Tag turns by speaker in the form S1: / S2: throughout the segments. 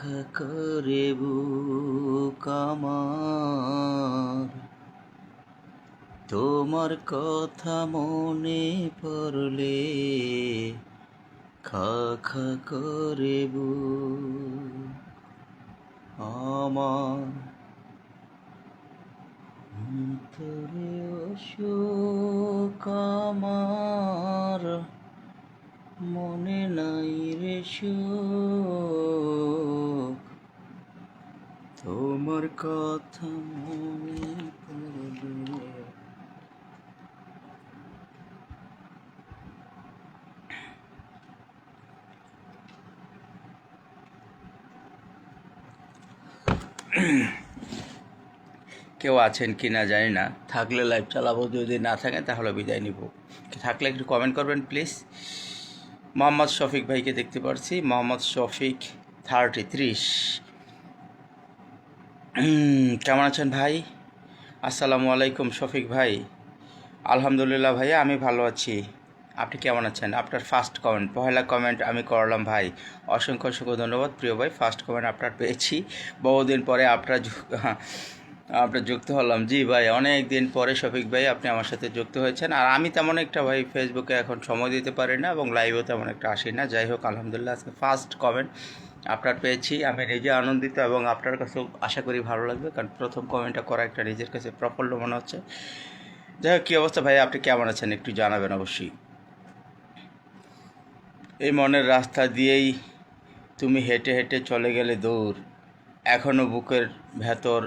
S1: করে বুক আমার তোমার কথা মনে পড়লে খা খা করে বুক আমার অন্তরে অশোক আমার মনে নাই রে শোক তোমার কথা মনে পড়লে। কেউ আছেন কি না জানি না, থাকলে লাইভ চালাবো, যদি না থাকেন তাহলে বিদায় নিব। থাকলে একটু কমেন্ট করবেন প্লিজ। মোহাম্মদ শফিক ভাইকে দেখতে পাচ্ছি, মোহাম্মদ শফিক 33। কেমন আছেন ভাই? আসসালামু আলাইকুম শফিক ভাই। আলহামদুলিল্লাহ ভাইয়া, আমি ভালো আছি। আপনি কেমন আছেন? আপনার ফার্স্ট কমেন্ট, পহেলা কমেন্ট আমি করলাম ভাই। অসংখ্য অসংখ্য ধন্যবাদ প্রিয় ভাই, ফার্স্ট কমেন্ট আপনার পেয়েছি। বহুদিন পরে আপনার যুক্ত হলাম। জি ভাই, অনেক দিন পরে শফিক ভাই আপনি আমার সাথে যুক্ত হয়েছেন। আর আমি তেমন একটা ভাই ফেসবুকে এখন সময় দিতে পারি না এবং লাইভেও তেমন একটা আসি না। যাই হোক, আলহামদুলিল্লাহ আজকে ফার্স্ট কমেন্ট আপনার পেয়েছি, আমি নিজে আনন্দিত এবং আপনার কাছেও আশা করি ভালো লাগবে, কারণ প্রথম কমেন্টটা করা একটা নিজের কাছে প্রফুল্ল মনে হচ্ছে। যাই হোক, কী অবস্থা ভাই, আপনি কেমন আছেন একটু জানাবেন অবশ্যই। এই মনের রাস্তা দিয়েই তুমি হেঁটে হেঁটে চলে গেলে দূর, এখনও বুকের ভেতর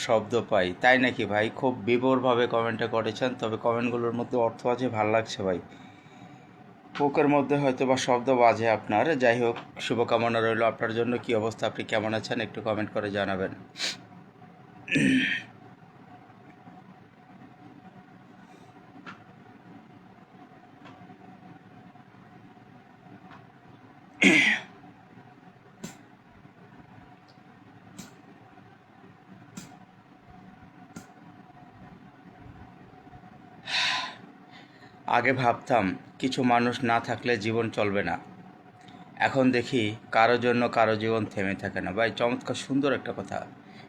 S1: শব্দ পাই। তাই নাকি ভাই? খুব বিবরভাবে কমেন্টটা করেছেন, তবে কমেন্টগুলোর মধ্যে অর্থ আছে, ভাল লাগছে ভাই। বুকের মধ্যে হয়তো বা শব্দ বাজে আপনার। যাই হোক, শুভকামনা রইল আপনার জন্য। কী অবস্থা, আপনি কেমন আছেন একটু কমেন্ট করে জানাবেন। আগে ভাবতাম কিছু মানুষ না থাকলে জীবন চলবে না, এখন দেখি কারো জন্য কারো জীবন থেমে থাকে না। ভাই চমৎকার সুন্দর একটা কথা।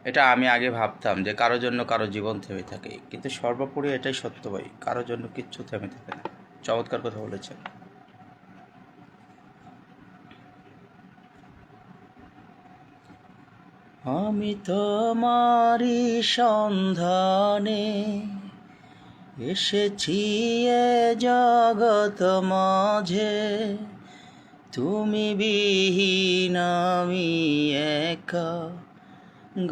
S1: এটা আমি আগে ভাবতাম যে কারো জন্য কারো জীবন থেমে থাকে, কিন্তু সর্বোপরি এটাই সত্য ভাই, কারো জন্য কিচ্ছু থেমে থাকে না। চমৎকার কথা বলেছেন। আমি তোমারই সন্ধানে এসেছি এ জগৎ মাঝে, তুমি বিহীন আমি একা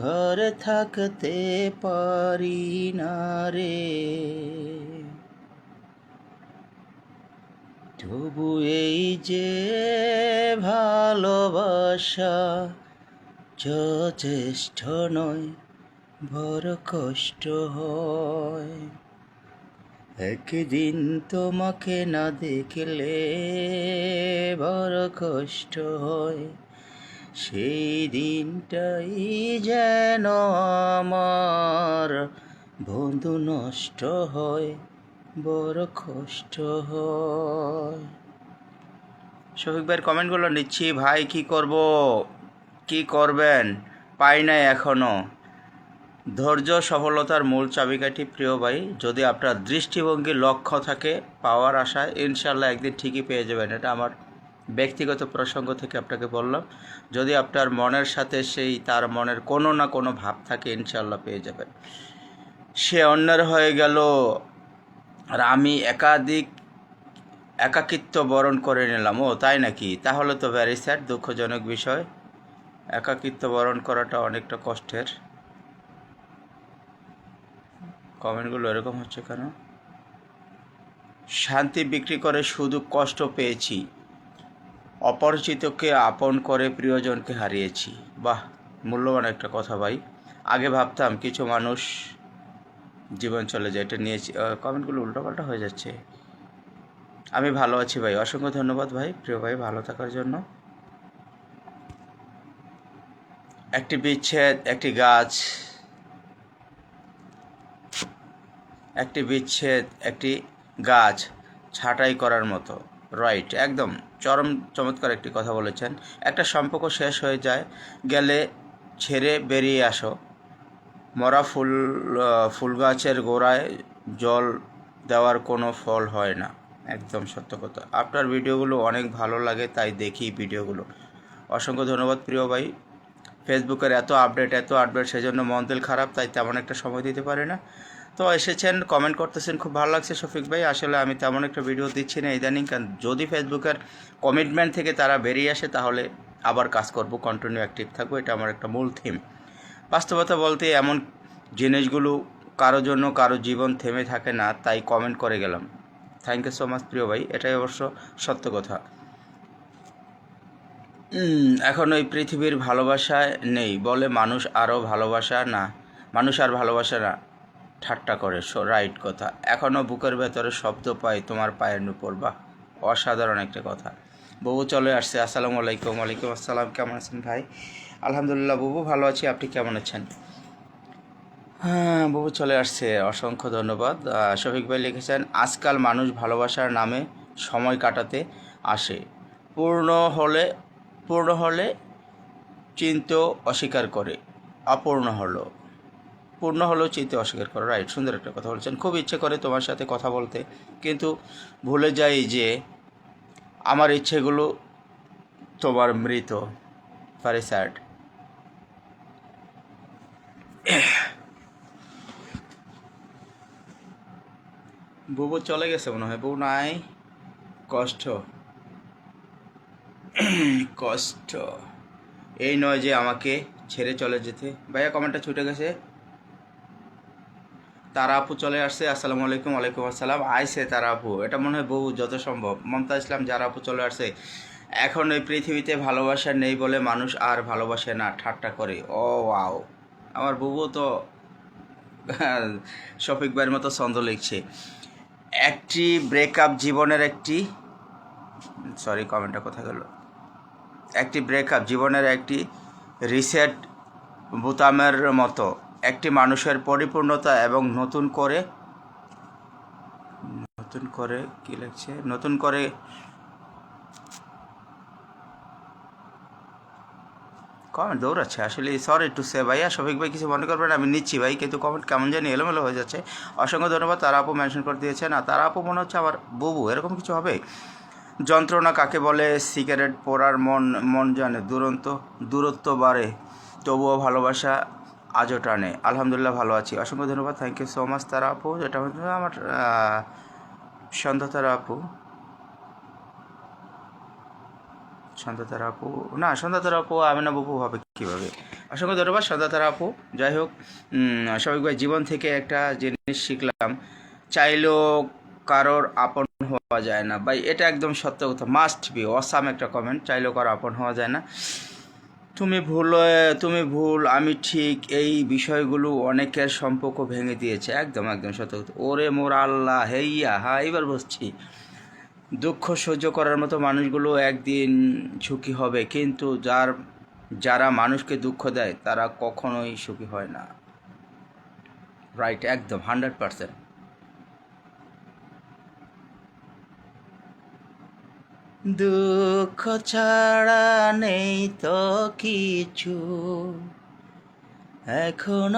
S1: ঘরে থাকতে পারি না রে। তবু এই যে ভালোবাসা যথেষ্ট নয়, বড় কষ্ট হয়। একদিন তোমাকে না দেখলে বড় কষ্ট হয়, সেই দিনটাই যেন আমার বন্ধু নষ্ট হয়, বড় কষ্ট হয়। শফিক ভাইয়ের কমেন্টগুলো নিচ্ছি ভাই, কি করব, কি করবেন, পাই নাই এখনও। ধৈর্য সফলতার মূল চাবিকাঠি প্রিয় ভাই। যদি আপনার দৃষ্টিভঙ্গি লক্ষ্য থাকে, পাওয়ার আশায়, ইনশাল্লাহ একদিন ঠিকই পেয়ে যাবেন। এটা আমার ব্যক্তিগত প্রসঙ্গ থেকে আপনাকে বললাম। যদি আপনার মনের সাথে সেই তার মনের কোনো না কোনো ভাব থাকে, ইনশাল্লাহ পেয়ে যাবেন। সে অন্যের হয়ে গেল আর আমি একাকিত্ব বরণ করে নিলাম। ও তাই নাকি? তাহলে তো ভ্যারি স্যাড, দুঃখজনক বিষয়। একাকিত্ব বরণ করাটা অনেকটা কষ্টের। কমেন্টগুলো এরকম হচ্ছে কেন? শান্তি বিক্রি করে শুধু কষ্ট পেয়েছি, অপরিচিতকে আপন করে প্রিয়জনকে হারিয়েছি। বাহ, মূল্যবান একটা কথা ভাই। আগে ভাবতাম কিছু মানুষ জীবন চলে যায়, এটা নিয়েছি। কমেন্টগুলো উল্টোপাল্টা হয়ে যাচ্ছে। আমি ভালো আছি ভাই, অসংখ্য ধন্যবাদ ভাই, প্রিয় ভাই, ভালো থাকার জন্য। একটি বিচ্ছেদ, একটি গাছ, একটি গাছ ছাঁটাই করার মতো। রাইট, একদম চরম চমৎকার একটি কথা বলেছেন। একটা সম্পর্ক শেষ হয়ে যায় গেলে ছেড়ে বেরিয়ে আসো। মরা ফুল গাছের গোড়ায় জল দেওয়ার কোনো ফল হয় না। একদম সত্য কথা। আপনার ভিডিওগুলো অনেক ভালো লাগে, তাই দেখি ভিডিওগুলো। অসংখ্য ধন্যবাদ প্রিয় ভাই। ফেসবুকের এত আপডেট সেজন্য মন দিল খারাপ, তাই তেমন একটা সময় দিতে পারি না। তো এসেছেন, কমেন্ট করতেছেন, খুব ভালো লাগছে শফিক ভাই। আসলে আমি তেমন একটা ভিডিও দিচ্ছি না ইদানিং, কারণ যদি ফেসবুকের কমিটমেন্ট থেকে তারা বেরিয়ে আসে তাহলে আবার কাজ করব, কন্টিনিউ অ্যাক্টিভ থাকবো, এটা আমার একটা মূল থিম। বাস্তবতা বলতে এমন জিনিসগুলো কারো জন্য কারো জীবন থেমে থাকে না, তাই কমেন্ট করে গেলাম। থ্যাংক ইউ সো মাচ প্রিয় ভাই, এটাই অবশ্য সত্য কথা। এখন ওই পৃথিবীর ভালোবাসায় নেই বলে মানুষ আর ভালোবাসা না, ঠাট্টা করে। রাইট কথা। এখনও বুকের ভেতরে শব্দ পাই তোমার পায়ের নুপুর। বাহ, অসাধারণ একটা কথা। বুবু চলে আসছে। আসসালামু আলাইকুম। ওয়ালাইকুম আসসালাম। কেমন আছেন ভাই? আলহামদুলিল্লাহ বুবু, ভালো আছি। আপনি কেমন আছেন? হ্যাঁ, বুবু চলে আসছে, অসংখ্য ধন্যবাদ। শফিক ভাই লিখেছেন, আজকাল মানুষ ভালোবাসার নামে সময় কাটাতে আসে, পূর্ণ হলে পূর্ণ হলে চিনতেও অস্বীকার করে, পূর্ণ হলেও চিনতে অস্বীকার করে। রাইট, সুন্দর একটা কথা বলছেন। খুব ইচ্ছে করে তোমার সাথে কথা বলতে, কিন্তু ভুলে যাই যে আমার ইচ্ছেগুলো তোমার মৃত। Very sad. বুবু চলে গেছে মনে হয়। বউ নাই, কষ্ট কষ্ট এই নয় যে আমাকে ছেড়ে চলে যেতে। ভাইয়া কমেন্টটা ছুটে গেছে। তারা আপু চলে আসছে। আসসালামু আলাইকুম। ওয়ালাইকুম আসসালাম। আইসে তারা আপু, এটা মনে হয় বউ যত সম্ভব। মমতা ইসলাম যারা আপু চলে আসছে। এখন ওই পৃথিবীতে ভালোবাসা নেই বলে মানুষ আর ভালোবাসে না, ঠাট্টা করে। ও ওয়াও, আমার বুবু তো শফিক ভাইয়ের মতো ছন্দ লিখছে। একটি ব্রেকআপ জীবনের কমেন্টটা কোথায় গেল? একটি ব্রেকআপ জীবনের একটি রিসেট বোতামের মতো। একটি মানুষের পরিপূর্ণতা এবং নতুন করে কি লিখছে, নতুন করে কমেন্ট দৌড়াচ্ছে আসলে। সরি টু সে ভাইয়া, শফিক ভাই কিছু মনে করবেন, আমি নিচ্ছি ভাই, কিন্তু কমেন্ট কেমন জানি এলোমেলো হয়ে যাচ্ছে। অসংখ্য ধন্যবাদ। তারা আপু মেনশন করে দিয়েছেন। আর তারা আপু মনে হচ্ছে আবার বুবু, এরকম কিছু হবে। যন্ত্রণা কাকে বলে সিগারেট পোড়ার মন জানে, দূরত্ব বাড়ে তবুও ভালোবাসা আজও টানে। আলহামদুলিল্লাহ ভালো আছি, অসংখ্য ধন্যবাদ। থ্যাংক ইউ সো মাচ তারা আপু। এটা হচ্ছে আমার সন্ধ্যা তারা আপু, সন্ধ্যা তারা আপু আমিনা বুবু হবে কীভাবে? অসংখ্য ধন্যবাদ সন্ধ্যা তারা আপু। যাই হোক, সবাই ভাই, জীবন থেকে একটা জিনিস শিখলাম, চাইলেও কারোর আপন হওয়া যায় না ভাই। এটা একদম সত্য কথা। মাস্ট বি অসাম একটা কমেন্ট। চাইলেও কারো আপন হওয়া যায় না। তুমি ভুল আমি ঠিক, এই বিষয়গুলো অনেকের সম্পর্ক ভেঙে দিয়েছে। একদম একদম সত্য কথা। ওরে মোর আল্লাহ, হেইয়া হ্যাঁ, এবার বসছি। দুঃখ সহ্য করার মতো মানুষগুলো একদিন সুখী হবে, কিন্তু যারা মানুষকে দুঃখ দেয় তারা কখনোই সুখী হয় না। রাইট, একদম 100%। দুঃখ ছাড়া নেই তো কিছু এখন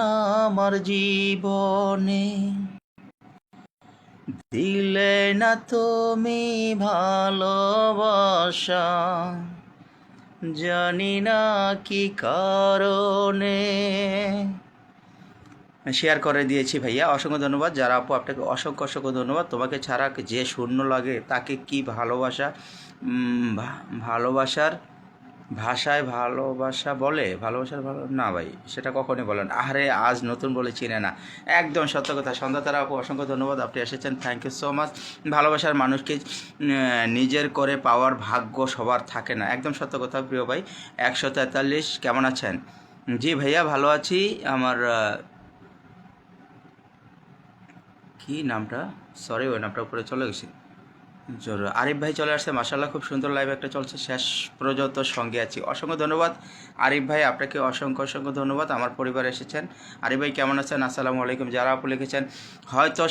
S1: আমার জীবনে, দিলে না তুমি ভালোবাসা, জানি না কি কারণে। শেয়ার করে দিয়েছি ভাইয়া, অসংখ্য ধন্যবাদ। যারা আপু আপনাকে অসংখ্য ধন্যবাদ। তোমাকে ছাড়া যে শূন্য লাগে তাকে কি ভালোবাসার ভাষায় ভালোবাসা বলে? ভালোবাসার না ভাই, সেটা কখনই বলেন। আরে আজ নতুন বলে চিনে না। একদম সত্য কথা। সন্ধ্যা তারা আপু অসংখ্য ধন্যবাদ, আপনি এসেছেন। Thank you so much. ভালোবাসার মানুষকে নিজের করে পাওয়ার ভাগ্য সবার থাকে না। একদম সত্য কথা প্রিয় ভাই। 143 কেমন আছেন? জি ভাইয়া ভালো আছি। আমার কি নামটা, সরি ওই নামটা উপরে চলে গেছি। আরিফ ভাই চলে আসছে, মাশাআল্লাহ খুব সুন্দর লাইভ একটা চলছে, শেষ পর্যন্ত সঙ্গে আছি। অসংখ্য ধন্যবাদ আরিফ ভাই, আপনাকে অসংখ্য ধন্যবাদ। আমার পরিবার এসেছেন। আরিফ ভাই কেমন আছেন? আসসালামু আলাইকুম। যারা আপু লিখেছেন, হয়তো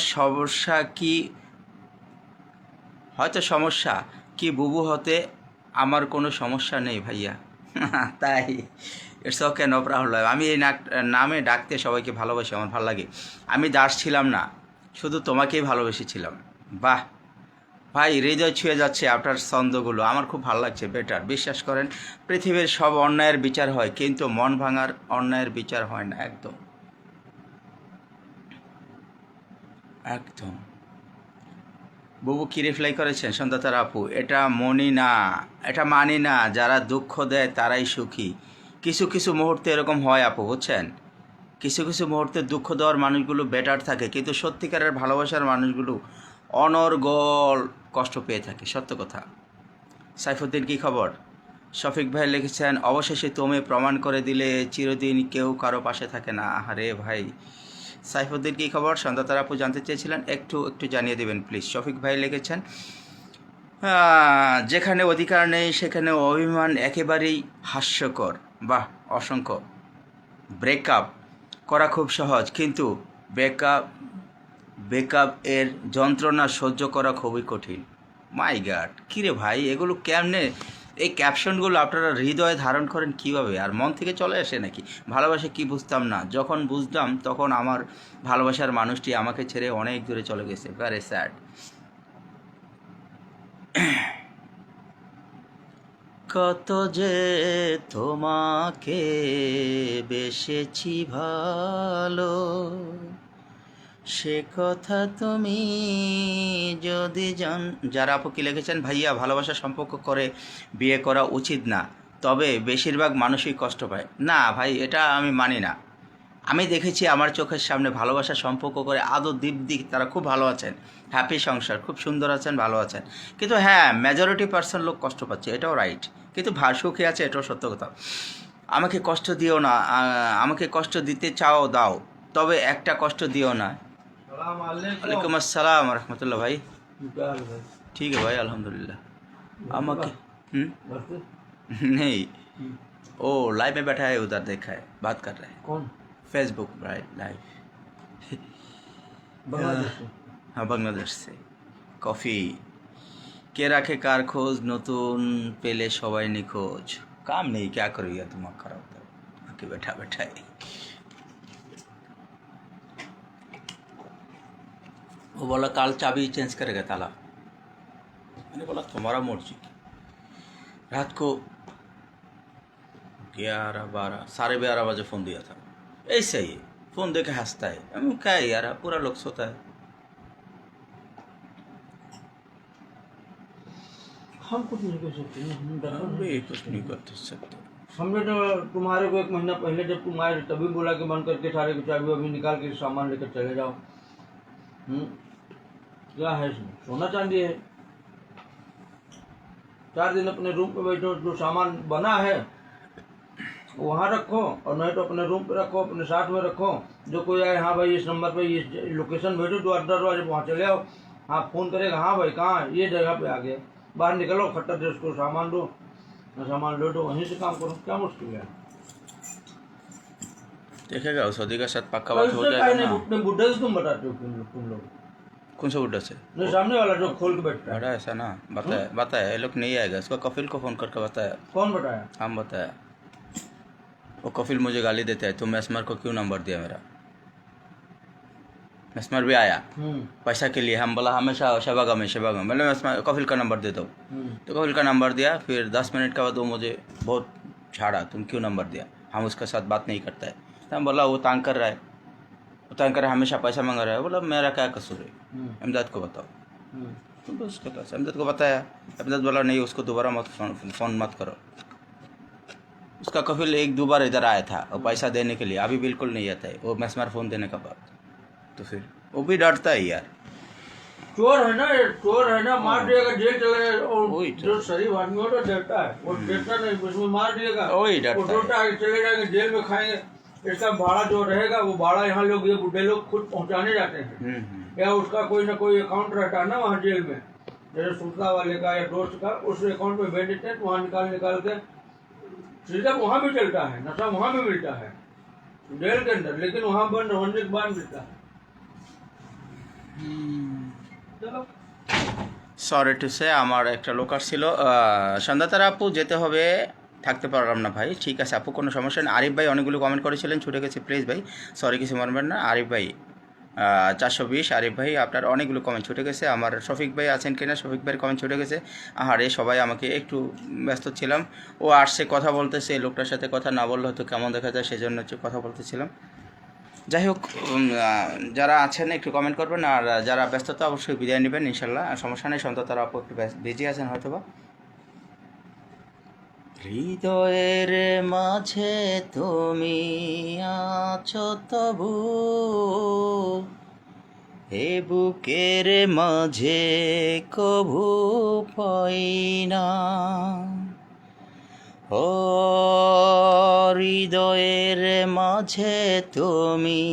S1: সমস্যা কি বুবু হতে আমার কোনো সমস্যা নেই ভাইয়া। তাই ইটস ওকে, নো প্রবলেম। আমি এই নামে ডাকতে সবাইকে ভালোবাসি, আমার ভালো লাগে। আমি দাস ছিলাম না, শুধু তোমাকেই ভালোবেসেছিলাম। বাহ ভাই, হৃদয় ছুঁয়ে যাচ্ছে আপনার ছন্দগুলো, আমার খুব ভালো লাগছে। বেটার, বিশ্বাস করেন পৃথিবীর সব অন্যায়ের বিচার হয়, কিন্তু মন ভাঙার অন্যায়ের বিচার হয় না। একদম একদম। বুবু কি রিপ্লাই করেছেন সন্ধ্যাতার আপু? এটা মনি না, এটা মানি না, যারা দুঃখ দেয় তারাই সুখী। কিছু কিছু মুহূর্তে এরকম হয় আপু, বুঝছেন? কিছু কিছু মুহূর্তে দুঃখ দেওয়ার মানুষগুলো বেটার থাকে, কিন্তু সত্যিকারের ভালোবাসার মানুষগুলো অনর্গল কষ্ট পেয়ে থাকে, সত্য কথা। সাইফুদ্দিন কি খবর? শফিক ভাই লিখেছেন, অবশেষে তুমি প্রমাণ করে দিলে চিরদিন কেউ কারো পাশে থাকে না। আরে ভাই, সাইফুদ্দিন কি খবর? সন্ধ্যাতার আপু জানতে চেয়েছিলেন, একটু জানিয়ে দেবেন প্লিজ। শফিক ভাই লিখেছেন, যেখানে অধিকার নেই সেখানে অভিমান একেবারেই হাস্যকর। বাহ, অসংখ্য। ব্রেকআপ করা খুব সহজ, কিন্তু ব্রেকআপ এর যন্ত্রণা সহ্য করা খুবই কঠিন। মাই গাড, কিরে ভাই, এগুলো কেমনে, এই ক্যাপশনগুলো আপনারা হৃদয়ে ধারণ করেন কিভাবে? আর মন থেকে চলে আসে নাকি? ভালোবাসা কি বুঝতাম না, যখন বুঝতাম তখন আমার ভালোবাসার মানুষটি আমাকে ছেড়ে অনেক দূরে চলে গেছে। Very sad. কত যে তোমাকে বেসেছি ভালো, সে কথা তুমি যদি যারা আপু কি লিখেছেন, ভাইয়া ভালোবাসার সম্পর্ক করে বিয়ে করা উচিত না, তবে বেশিরভাগ মানুষই কষ্ট পায়। না ভাই, এটা আমি মানি না। আমি দেখেছি আমার চোখের সামনে ভালোবাসার সম্পর্ক করে আদৌ দিক তারা খুব ভালো আছেন, হ্যাপি সংসার, খুব সুন্দর আছেন, ভালো আছেন। কিন্তু হ্যাঁ, মেজরিটি পার্সেন্ট লোক কষ্ট পাচ্ছে, এটাও রাইট। কিন্তু সুখে আছে, এটাও সত্য কথা। আমাকে কষ্ট দিও না, আমাকে কষ্ট দিতে চাও দাও, তবে একটা কষ্ট দিও না। वालेकुम अस्सलाम रहमतुल्लाह भाई। ठीक है भाई, अल्हम्दुलिल्लाह। আমাকে नहीं, ओ लाइव में बैठा है, उधर देखा है, बात कर रहा है। कौन? Facebook live. हाँ, बांग्लादेश से। कॉफ़ी কে রাখে কার খোঁজ, নতুন পেলে সবাই নিখোঁজ। काम नहीं, क्या करो यार, दिमाग खराब होता है आके बैठा है। वो बोला कल चाबी चेंज करेगा ताला। मैंने बोला तुम्हारा मर्जी। रात को 11-12 11:30 बजे फ़ोन दिया था। ऐसे ही फ़ोन देके हंसता है। क्या है यार, पूरा लोग सोता है।
S2: हम कुछ नहीं कर सकते,
S1: हम भी कुछ नहीं कर सकते।
S2: हमने तो तुम्हारे को 1 महीना पहले जब तुम आए तभी बोला कि बंद करके सारे की चाबी अभी निकाल के सामान लेकर चले जाओ। क्या है इसमें? सोना चांदी है। 4 दिन अपने रूम पे बैठो, जो सामान बना है वहाँ रखो, और नहीं तो अपने रूम पे रखो, अपने साथ में रखो। जो कोई आए, हाँ भाई इस नंबर पे ये लोकेशन भेजो, तो 8-10 वहाँ चले आओ। हाँ, फ़ोन करेगा, हाँ भाई कहाँ, ये जगह पे आ गया। बाहर निकलो, खट्टर से उसको सामान दो, सामान लो, तो वहीं से काम करो। क्या मुश्किल है?
S1: देखेगा सऊदी का साथ पक्का बात हो जाएगा ना।
S2: अपने बुढ़े से तुम बताते हो तुम लोग।
S1: कौन सा बुढ़ा से?
S2: नहीं, सामने वाला जो खोल के बैठता है।
S1: बड़ा ऐसा ना, बताया ये लोग नहीं आएगा। इसको कफिल को फ़ोन करके बताया।
S2: कौन बताया?
S1: हम बताया। वो कफिल मुझे गाली देता है, तुम मैस्मर को क्यों नंबर दिया मेरा? मैस्मर भी आया पैसा के लिए। हम बोला हमेशा शबागा में मैंने कफिल का नंबर दे दो। तो कफिल का नंबर दिया। फिर 10 मिनट के बाद वो मुझे बहुत झाड़ा, तुम क्यों नंबर दिया, हम उसके साथ बात नहीं करता है। तो हम बोला वो तंग कर रहा है, हमेशा पैसा मांग रहा है। बोला मेरा क्या कसूर है, इमदाद को बताओ। तो उसके पास इमदाद को बताया। इमदाद बोला नहीं, उसको दोबारा मत फ़ोन मत करो। उसका कफिल 1-2 बार इधर आया था और पैसा देने के लिए, अभी बिल्कुल नहीं आता है वो मैस्मर फ़ोन देने का बाद। तो फिर वो भी डरता है यार।
S2: चोर है ना, मार दिएगा, जेल चला जाएगा। और जो शरीफ आदमी हो तो डरता है, वो डरता नहीं, उसमें मार दिएगा,
S1: वही डरता
S2: है। चले जाएंगे, जेल में खाएंगे। इसका भाड़ा जो रहेगा वो भाड़ा यहाँ लोग, ये बुढ़े लोग खुद पहुँचाने जाते हैं। या उसका कोई ना कोई अकाउंट रहता है ना वहाँ जेल में, जैसे सुल्ता वाले का या दोस्त का, उस अकाउंट में भेज देते हैं। वहाँ निकाल के सीधा वहाँ भी चलता है, नशा वहाँ भी मिलता है जेल के अंदर, लेकिन वहाँ बंद होने के बाद मिलता है। चलो
S1: সরি টু সে আমার একটা লোক আসছিল। সন্ধ্যাতারা আপু যেতে হবে, থাকতে পারলাম না ভাই। ঠিক আছে আপু, কোনো সমস্যা নেই। আরিফ ভাই অনেকগুলো কমেন্ট করেছিলেন, ছুটে গেছে, প্লিজ ভাই সরি কিছু মানবেন না। আরিফ ভাই 420, আরিফ ভাই আপনার অনেকগুলো কমেন্ট ছুটে গেছে। আমার শফিক ভাই আছেন কিনা, শফিক ভাইয়ের কমেন্ট ছুটে গেছে। আরে সবাই আমাকে একটু ব্যস্ত ছিলাম। ও আসছে কথা বলতেছে, এই লোকটার সাথে কথা না বললে হয়তো কেমন দেখা যায়, সেজন্য হচ্ছে কথা বলতেছিলাম। যাই হোক, যারা আছেন একটু কমেন্ট করবেন, আর যারা ব্যস্ততা অবশ্যই বিদায় নেবেন ইনশাল্লাহ, সমস্যা নেই। সন্ধ্যা তারা আপু একটু বিজি আছেন হয়তোবা। হৃদয়ের মাঝে তুমি আছো তবু, এ বুকের মাঝে কভু পাই না। ও হৃদয়ের মাঝে তুমি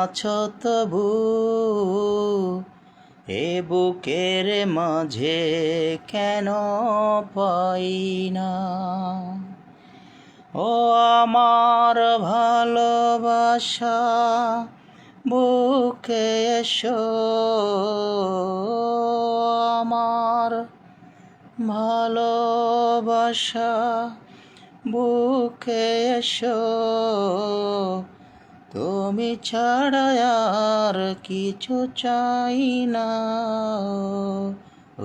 S1: আছো তবু, এ বুকের মাঝে কেন পাই না। ও আমার ভালোবাসা বুকে এসো, আমার ভালোবাসা বুকে এসো, তুমি ছাড়া আর কিছু চাই না।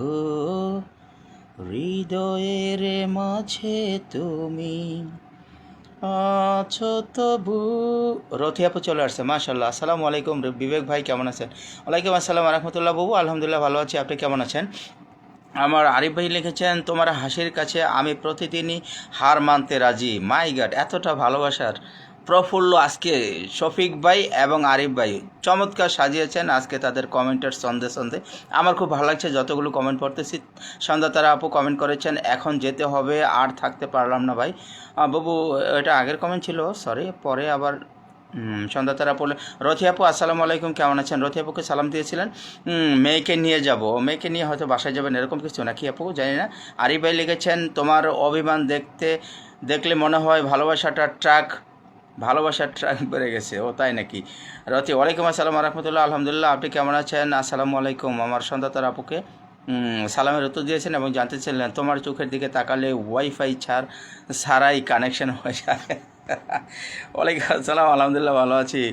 S1: ও হৃদয়ের মাঝে তুমি আছো তবু। রথি আপু চলে আসছে, মাশাল্লাহ। আসসালামু আলাইকুম বিবেক ভাই, কেমন আছেন? ওয়ালাইকুম আসসালাম রহমতুল্লাহ বাবু, আলহামদুলিল্লাহ ভালো আছি, আপনি কেমন আছেন? আমার আরিফ ভাই লিখেছেন, তোমার হাসির কাছে আমি প্রতিদিনই হার মানতে রাজি। মাই গড, এতটা ভালোবাসার প্রফুল্ল আজকে শফিক ভাই এবং আরিফ ভাই চমৎকার সাজিয়েছেন আজকে তাদের কমেন্টের সন্ধে সন্ধে। আমার খুব ভালো লাগছে যতগুলো কমেন্ট পড়তেছি। সন্ধ্যা তারা আপু কমেন্ট করেছেন, এখন যেতে হবে, আর থাকতে পারলাম না ভাই। বাবু এটা আগের কমেন্ট ছিল, সরি, পরে আবার সন্ধ্যা তারা পড়লে। রথি আপু আসসালামু আলাইকুম, কেমন আছেন? রথি আপুকে সালাম দিয়েছিলেন। মেয়েকে নিয়ে যাব, মেয়েকে নিয়ে হয়তো বাসায় যাবেন এরকম কিছু নাকি আপু, জানি না। আরিফ ভাই লিখেছেন, তোমার অভিমান দেখলে মনে হয় ভালোবাসার ট্রাক বেড়ে গেছে। ও তাই নাকি? রথি ওয়ালাইকুম আসসালাম রহমতুল্লাহ, আলহামদুলিল্লাহ, আপনি কেমন আছেন? আসসালামু আলাইকুম। আমার সন্ধ্যা তারা আপুকে সালামের উত্তর দিয়েছেন এবং জানতে চাইলেন, তোমার চোখের দিকে তাকালে ওয়াইফাই ছাড়াই কানেকশন হয়ে যাবে। ওয়ালাইকুম আসসালাম, আলহামদুলিল্লাহ ভালো আছি।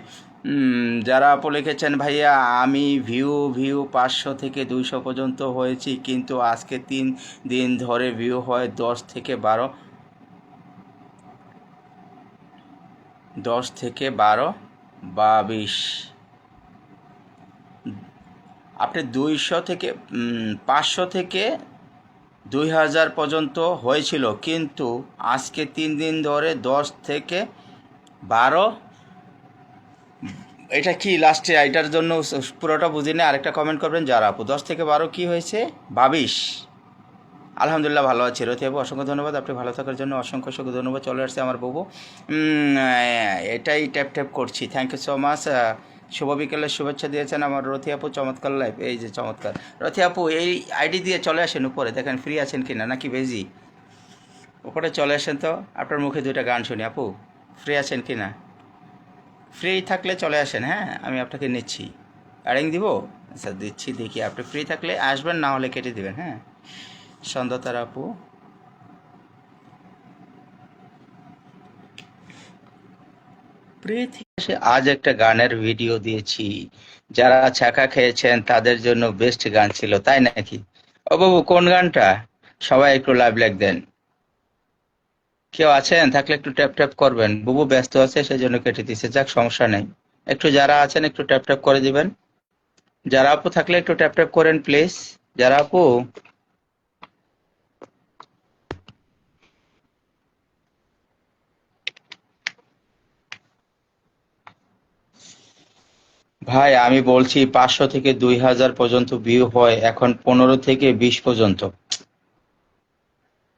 S1: যারা আপু লিখেছেন, ভাইয়া আমি ভিউ 500 থেকে 200 পর্যন্ত হয়েছি, কিন্তু আজকে 3 দিন ধরে ভিউ হয় 10 থেকে 12, বা 20। আপনি 200 থেকে 500 থেকে 2000 পর্যন্ত হয়েছিল, কিন্তু আজকে 3 দিন ধরে 10 থেকে 12। এটা কি লাস্টে, এটার জন্য পুরোটা বুঝিনি, আরেকটা কমেন্ট করবেন। যারা আপু 10 থেকে 12 কি হয়েছে? 22। আলহামদুলিল্লাহ ভালো আছি। রথি আপু অসংখ্য ধন্যবাদ, আপনি ভালো থাকার জন্য অসংখ্য ধন্যবাদ। চলে আসছে আমার বাবু, এটাই ট্যাপ করছি। Thank you so much. শুভ বিকেলের শুভেচ্ছা দিয়েছেন আমার রথি আপু, চমৎকার লাইফ, এই যে চমৎকার। রথি আপু এই আইডি দিয়ে চলে আসেন উপরে, দেখেন ফ্রি আছেন কি না, নাকি বেজি। উপরে চলে আসেন তো, আপনার মুখে 2টা গান শুনি। আপু ফ্রি আছেন কি না? ফ্রি থাকলে চলে আসেন, হ্যাঁ আমি আপনাকে নিচ্ছি। অ্যাডিং দিব? আচ্ছা দিচ্ছি, দেখি আপনি ফ্রি থাকলে আসবেন, না হলে কেটে দেবেন। হ্যাঁ সন্ধ্যা তারা আপু, পৃথিবী আজ একটা গানের ভিডিও দিয়েছি, যারা ছাকা খেয়েছেন তাদের জন্য বেস্ট গান ছিল, তাই নাকি? ও বাবু কোন গানটা? সবাই একটু লাইভ লাইক দেন। কেউ আছেন থাকলে একটু ট্যাপ করবেন। বুবু ব্যস্ত আছে সেজন্য কেটে দিছে, যাক সমস্যা নেই। একটু যারা আছেন একটু ট্যাপ করে দিবেন। যারা আপু থাকলে একটু ট্যাপ করেন প্লিজ। যারা আপু, ভাই আমি বলছি 500 থেকে 2000 পর্যন্ত ভিউ হয়, এখন 15 থেকে 20 পর্যন্ত।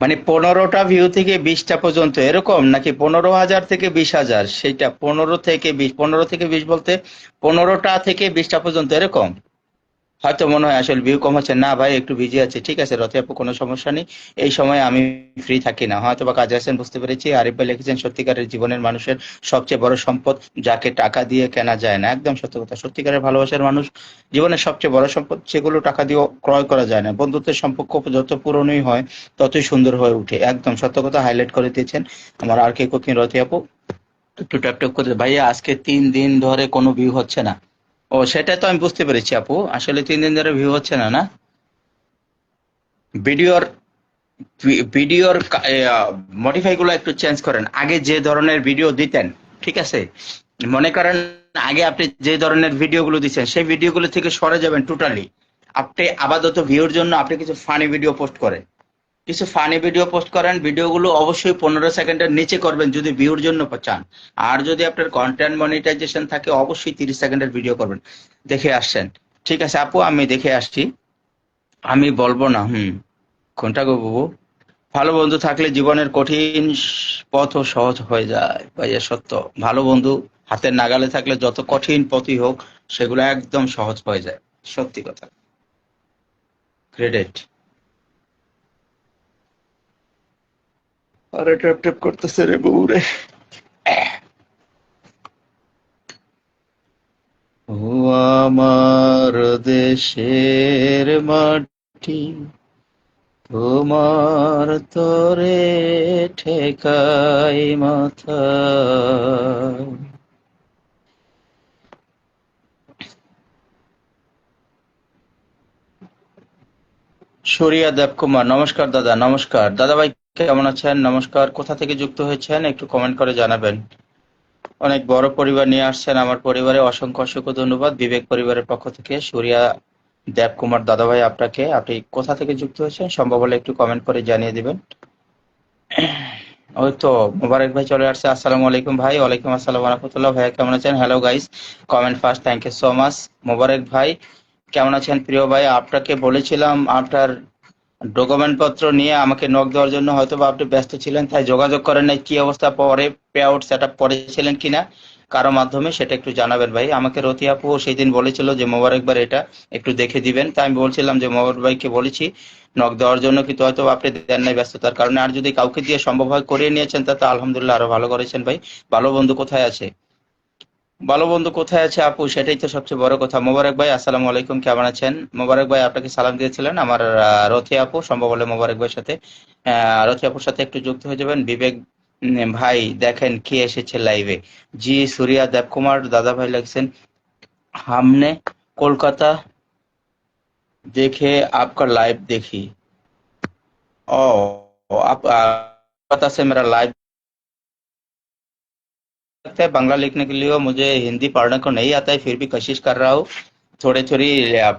S1: মানে 15টা ভিউ থেকে 20টা পর্যন্ত এরকম, নাকি 15,000 থেকে 20,000? সেটা 15 থেকে 20, 15 থেকে 20 বলতে 15টা থেকে 20টা পর্যন্ত এরকম। হয়তো মনে হয় আসলে ভিউ কম হচ্ছে, না ভাই একটু বিজি আছে, ঠিক আছে রথি আপু, কোনো সমস্যা নেই। এই সময় আমি ফ্রি থাকি না, হয়তো বা কাজে আছেন, বুঝতে পেরেছি। আরিফ ভাই লিখেছেন সত্যিকারের জীবনের মানুষের সবচেয়ে বড় সম্পদ যাকে টাকা দিয়ে কেনা যায় না, একদম সত্য কথা। সত্যিকারের ভালোবাসার মানুষ জীবনের সবচেয়ে বড় সম্পদ, সেগুলো টাকা দিয়ে ক্রয় করা যায় না। বন্ধুত্বের সম্পর্ক যত পুরনোই হয় ততই সুন্দর হয়ে ওঠে, একদম সত্য কথা হাইলাইট করে দিয়েছেন আমার আর কে কুকিং রথি আপু। একটু ট্যাপ ট্যাপ করে ভাইয়া, আজকে 3 দিন ধরে কোনো ভিউ হচ্ছে না। ও সেটা তো আমি বুঝতে পেরেছি আপু, আসলে 3 দিন ধরে ভিউ হচ্ছে না, না? ভিডিওর ভিডিওর মডিফাই গুলো একটু চেঞ্জ করেন। আগে যে ধরনের ভিডিও দিতেন, ঠিক আছে, মনে করেন আগে আপনি যে ধরনের ভিডিও গুলো দিচ্ছেন সেই ভিডিওগুলো থেকে সরে যাবেন টোটালি। আপনি আপাতত ভিউর জন্য আপনি কিছু ফানি ভিডিও পোস্ট করেন, কিছু ফানি ভিডিও পোস্ট করেন। ভিডিওগুলো অবশ্যই 15 সেকেন্ডের নিচে করবেন যদি ভিউর জন্য চান। আর যদি আপনার কন্টেন্ট মনিটাইজেশন থাকে অবশ্যই 30 সেকেন্ডের ভিডিও করবেন। দেখে আসছেন, ঠিক আছে আপু, আমি দেখে আসছি, আমি বলবো না। কোনটা গো বাবু? ভালো বন্ধু থাকলে জীবনের কঠিন পথও সহজ হয়ে যায় ভাইয়া, সত্য। ভালো বন্ধু হাতের নাগালে থাকলে যত কঠিন পথই হোক সেগুলো একদম সহজ হয়ে যায়, সত্যি কথা। ক্রেডিট। আরে ট্যাপ ট্যাপ করতেছে রে বউ রে। ও আমার দেশের মাটি, তোমার তরে ঠেকাই মাথা। সরিয়া দেবকুমার, নমস্কার দাদা। নমস্কার দাদা ভাই, কেমন আছেন? নমস্কার, কোথা থেকে যুক্ত হয়েছেন একটু কমেন্ট করে জানাবেন। অনেক বড় পরিবার নিয়ে আসছেন আমার পরিবারে, অসংখ্য অসংখ্য ধন্যবাদ বিবেক পরিবারের পক্ষ থেকে। সূর্যা দেবকুমার দাদা ভাই আপনাকে, আপনি কোথা থেকে যুক্ত হয়েছেন সম্ভব হলে একটু কমেন্ট করে জানিয়ে দিবেন। ওই তো মোবারক ভাই চলে আসছে। আসসালামু আলাইকুম ভাই। ওয়ালাইকুম আসসালাম ওয়া রাহমাতুল্লাহ। ভাইয়া কেমন আছেন? Hello guys, comment first, thank you so much. Mobarak ভাই কেমন আছেন প্রিয় ভাই? আপনাকে বলেছিলাম আপনার ডকুমেন্ট পত্র নিয়ে আমাকে নক দেওয়ার জন্য, হয়তো বা আপনি ব্যস্ত ছিলেন তাই যোগাযোগ করেন নাই। কি অবস্থা, পরে পে আউট সেট আপ করেছিলেন কিনা কারো মাধ্যমে, সেটা একটু জানাবেন ভাই আমাকে। রতি আপু সেই দিন বলেছিল যে মোবারক ভাই এটা একটু দেখে দিবেন, তাই আমি বলছিলাম যে মোবারক ভাইকে বলেছি নক দেওয়ার জন্য, কিন্তু হয়তো আপনি দেন নাই ব্যস্ততার কারণে। আর যদি কাউকে দিয়ে সম্ভব হয় করিয়ে নিয়েছেন তা তো আলহামদুলিল্লাহ, আরো ভালো করেছেন ভাই। ভালো বন্ধু কোথায় আছে, ভালো বন্ধু কোথায় আছে আপু, সেটাই তো সবচেয়ে বড় কথা। মোবারক ভাই আসসালামু আলাইকুম, কেমন আছেন? মোবারক ভাই আপনাকে সালাম দিয়েছিলেন আমার রথি আপু, সম্ভব হলে মোবারক ভাইয়ের সাথে রথি আপুর সাথে একটু যুক্ত হয়ে যাবেন। বিবেক ভাই দেখেন কে এসেছে লাইভে। জি सूर्या देवकुमार दादा भाई लिखছেন, हमने कोलकाता देखे आपका लाइव देखी। ओ आप कोलकाता से मेरा लाइव लगता है। बांग्ला लिखने के लिए मुझे हिंदी पढ़ने को नहीं आता है, फिर भी कोशिश कर रहा हूँ। थोड़ी थोड़ी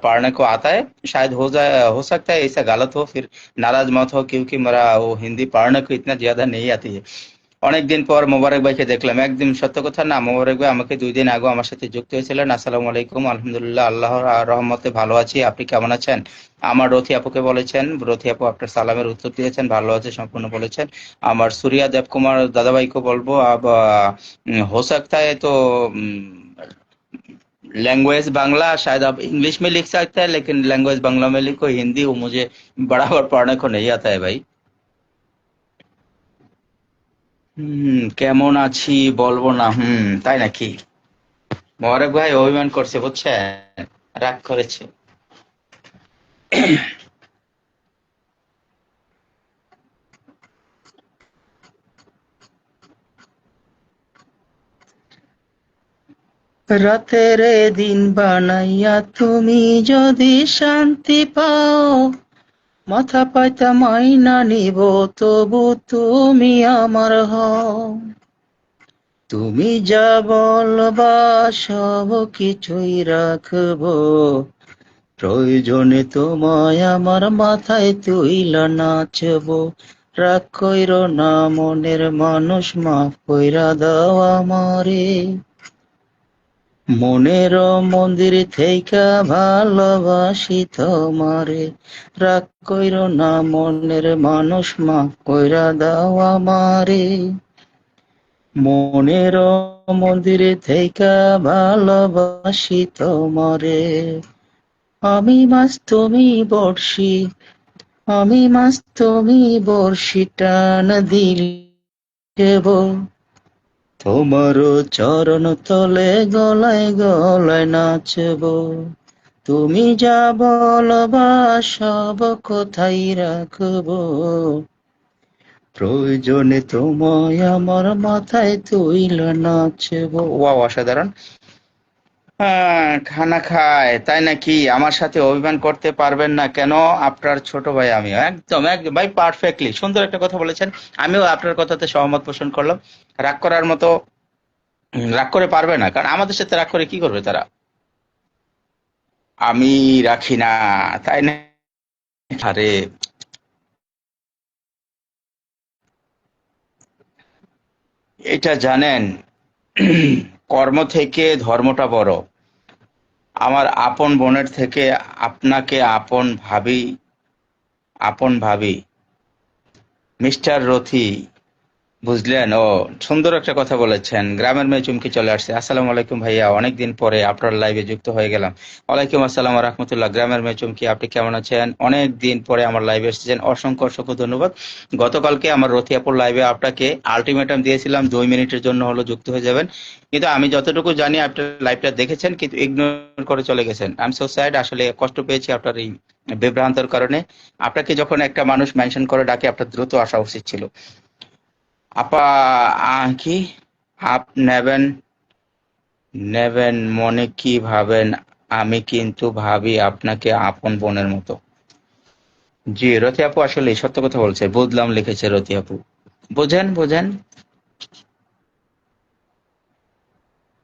S1: पढ़ने को आता है, शायद हो सकता है ऐसा गलत हो, फिर नाराज मत हो, क्योंकि मेरा वो हिंदी पढ़ने को इतना ज्यादा नहीं आती है। অনেকদিন পর মোবারক ভাইকে দেখলাম, একদম সত্য কথা না? মোবারক ভাই আমাকে 2 দিন আগে আমার সাথে যুক্ত হয়েছিলেন। আসসালামু আলাইকুম, আলহামদুলিল্লাহ আল্লাহর রহমতে ভালো আছি, আপনি কেমন আছেন? আমার রথি আপুকে বলেছেন, রথি আপু আপনার সালামের উত্তর দিয়েছেন, ভালো আছে সম্পূর্ণ বলেছেন। আমার सूर्या देव कुमार दादा भाई को बोलबो अब हो सकता है तो लैंग्वेज बांग्ला, शायद आप इंग्लिश में लिख सकते हैं, लेकिन लैंग्वेज बांग्ला में लिखो, हिंदी वो मुझे बराबर पढ़ने को नहीं आता है भाई। কেমন আছি বলবো না, তাই নাকি? মোবারক ভাই অভিমান করছে বুঝছেন, রাগ করেছে। রাতের দিন বানাইয়া তুমি যদি শান্তি পাও, মাথা পাইতা মাইনা নিব, তবু তুমি আমার হও। তুমি যা বলবা সব কিছুই রাখবো, প্রয়োজনে তোমায় আমার মাথায় তুইলা নাচবো। রাগ কইরো না মনের মানুষ, মাফ কইরা দাও আমারে। মনের মন্দির থেইকা ভালোবাসি তোমারে। রাগ কইরো না মনের মানুষ, মাফ কইরা দাও আমারে। মনের মন্দিরে থেইকা ভালোবাসি তোমারে। আমি মাছ তুমি বড়শি, আমি মাছ তুমি বড়শি, টান দিলে দেব তোমারও চরণ তলে, গলায় গলায় নাচব। তুমি যা বলবা সব কোথায় রাখবো, প্রয়োজনে তোমায় আমার মাথায় তুইলা নাচবো। ওয়াও, অসাধারণ। খানা খায় তাই নাকি? আমার সাথে অভিমান করতে পারবেন না কেন? আপনার ছোট ভাই আমি। একদম একদম ভাই, পারফেক্টলি সুন্দর একটা কথা বলেছেন। আমিও আপনার কথাতে সহমত পোষণ করলাম। রাগ করার মতো, রাগ করে পারবে না, কারণ আমাদের সাথে রাগ করে কি করবে তারা? আমি রাখি না, তাই না? আরে, এটা জানেন, কর্ম থেকে ধর্মটা বড়। আমার আপন বোনের থেকে আপনাকে আপন ভাবি মিস্টার রথি, বুঝলেন? ও, সুন্দর একটা কথা বলেছেন। গ্রামের মেয়ে চুমকি চলে আসছে। আসসালামু আলাইকুম ভাইয়া, অনেকদিন পরে আপনার লাইভে যুক্ত হয়ে গেলাম। ওয়ালাইকুম আসসালাম ওয়া রাহমাতুল্লাহ। গ্রামের মেয়ে চুমকি, আপনি কেমন আছেন? অনেক দিন পরে আমার লাইভে এসেছেন, অসংখ্য অসংখ্য ধন্যবাদ। গতকালকে আমার রথিয়াপুর লাইভে আপনাকে আলটিমেটাম দিয়েছিলাম 2 মিনিটের জন্য হলো যুক্ত হয়ে যাবেন, কিন্তু আমি যতটুকু জানি আপনার লাইভটা দেখেছেন কিন্তু ইগনোর করে চলে গেছেন। আই এম সো স্যাড, আসলে কষ্ট পেয়েছি আপনার এই বিভ্রান্তর কারণে। আপনাকে যখন একটা মানুষ মেনশন করে ডাকে, আপনার দ্রুত আসা উচিত ছিল। আপা, কি আপ নেবেন? নেবেন মনে কি ভাবেন? আমি কিন্তু ভাবি আপনাকে আপন বোনের মতো। জি, রথি আপু আসলে সত্য কথা বলছে। বুঝলাম লিখেছে রথি আপু। বোঝেন বোঝেন।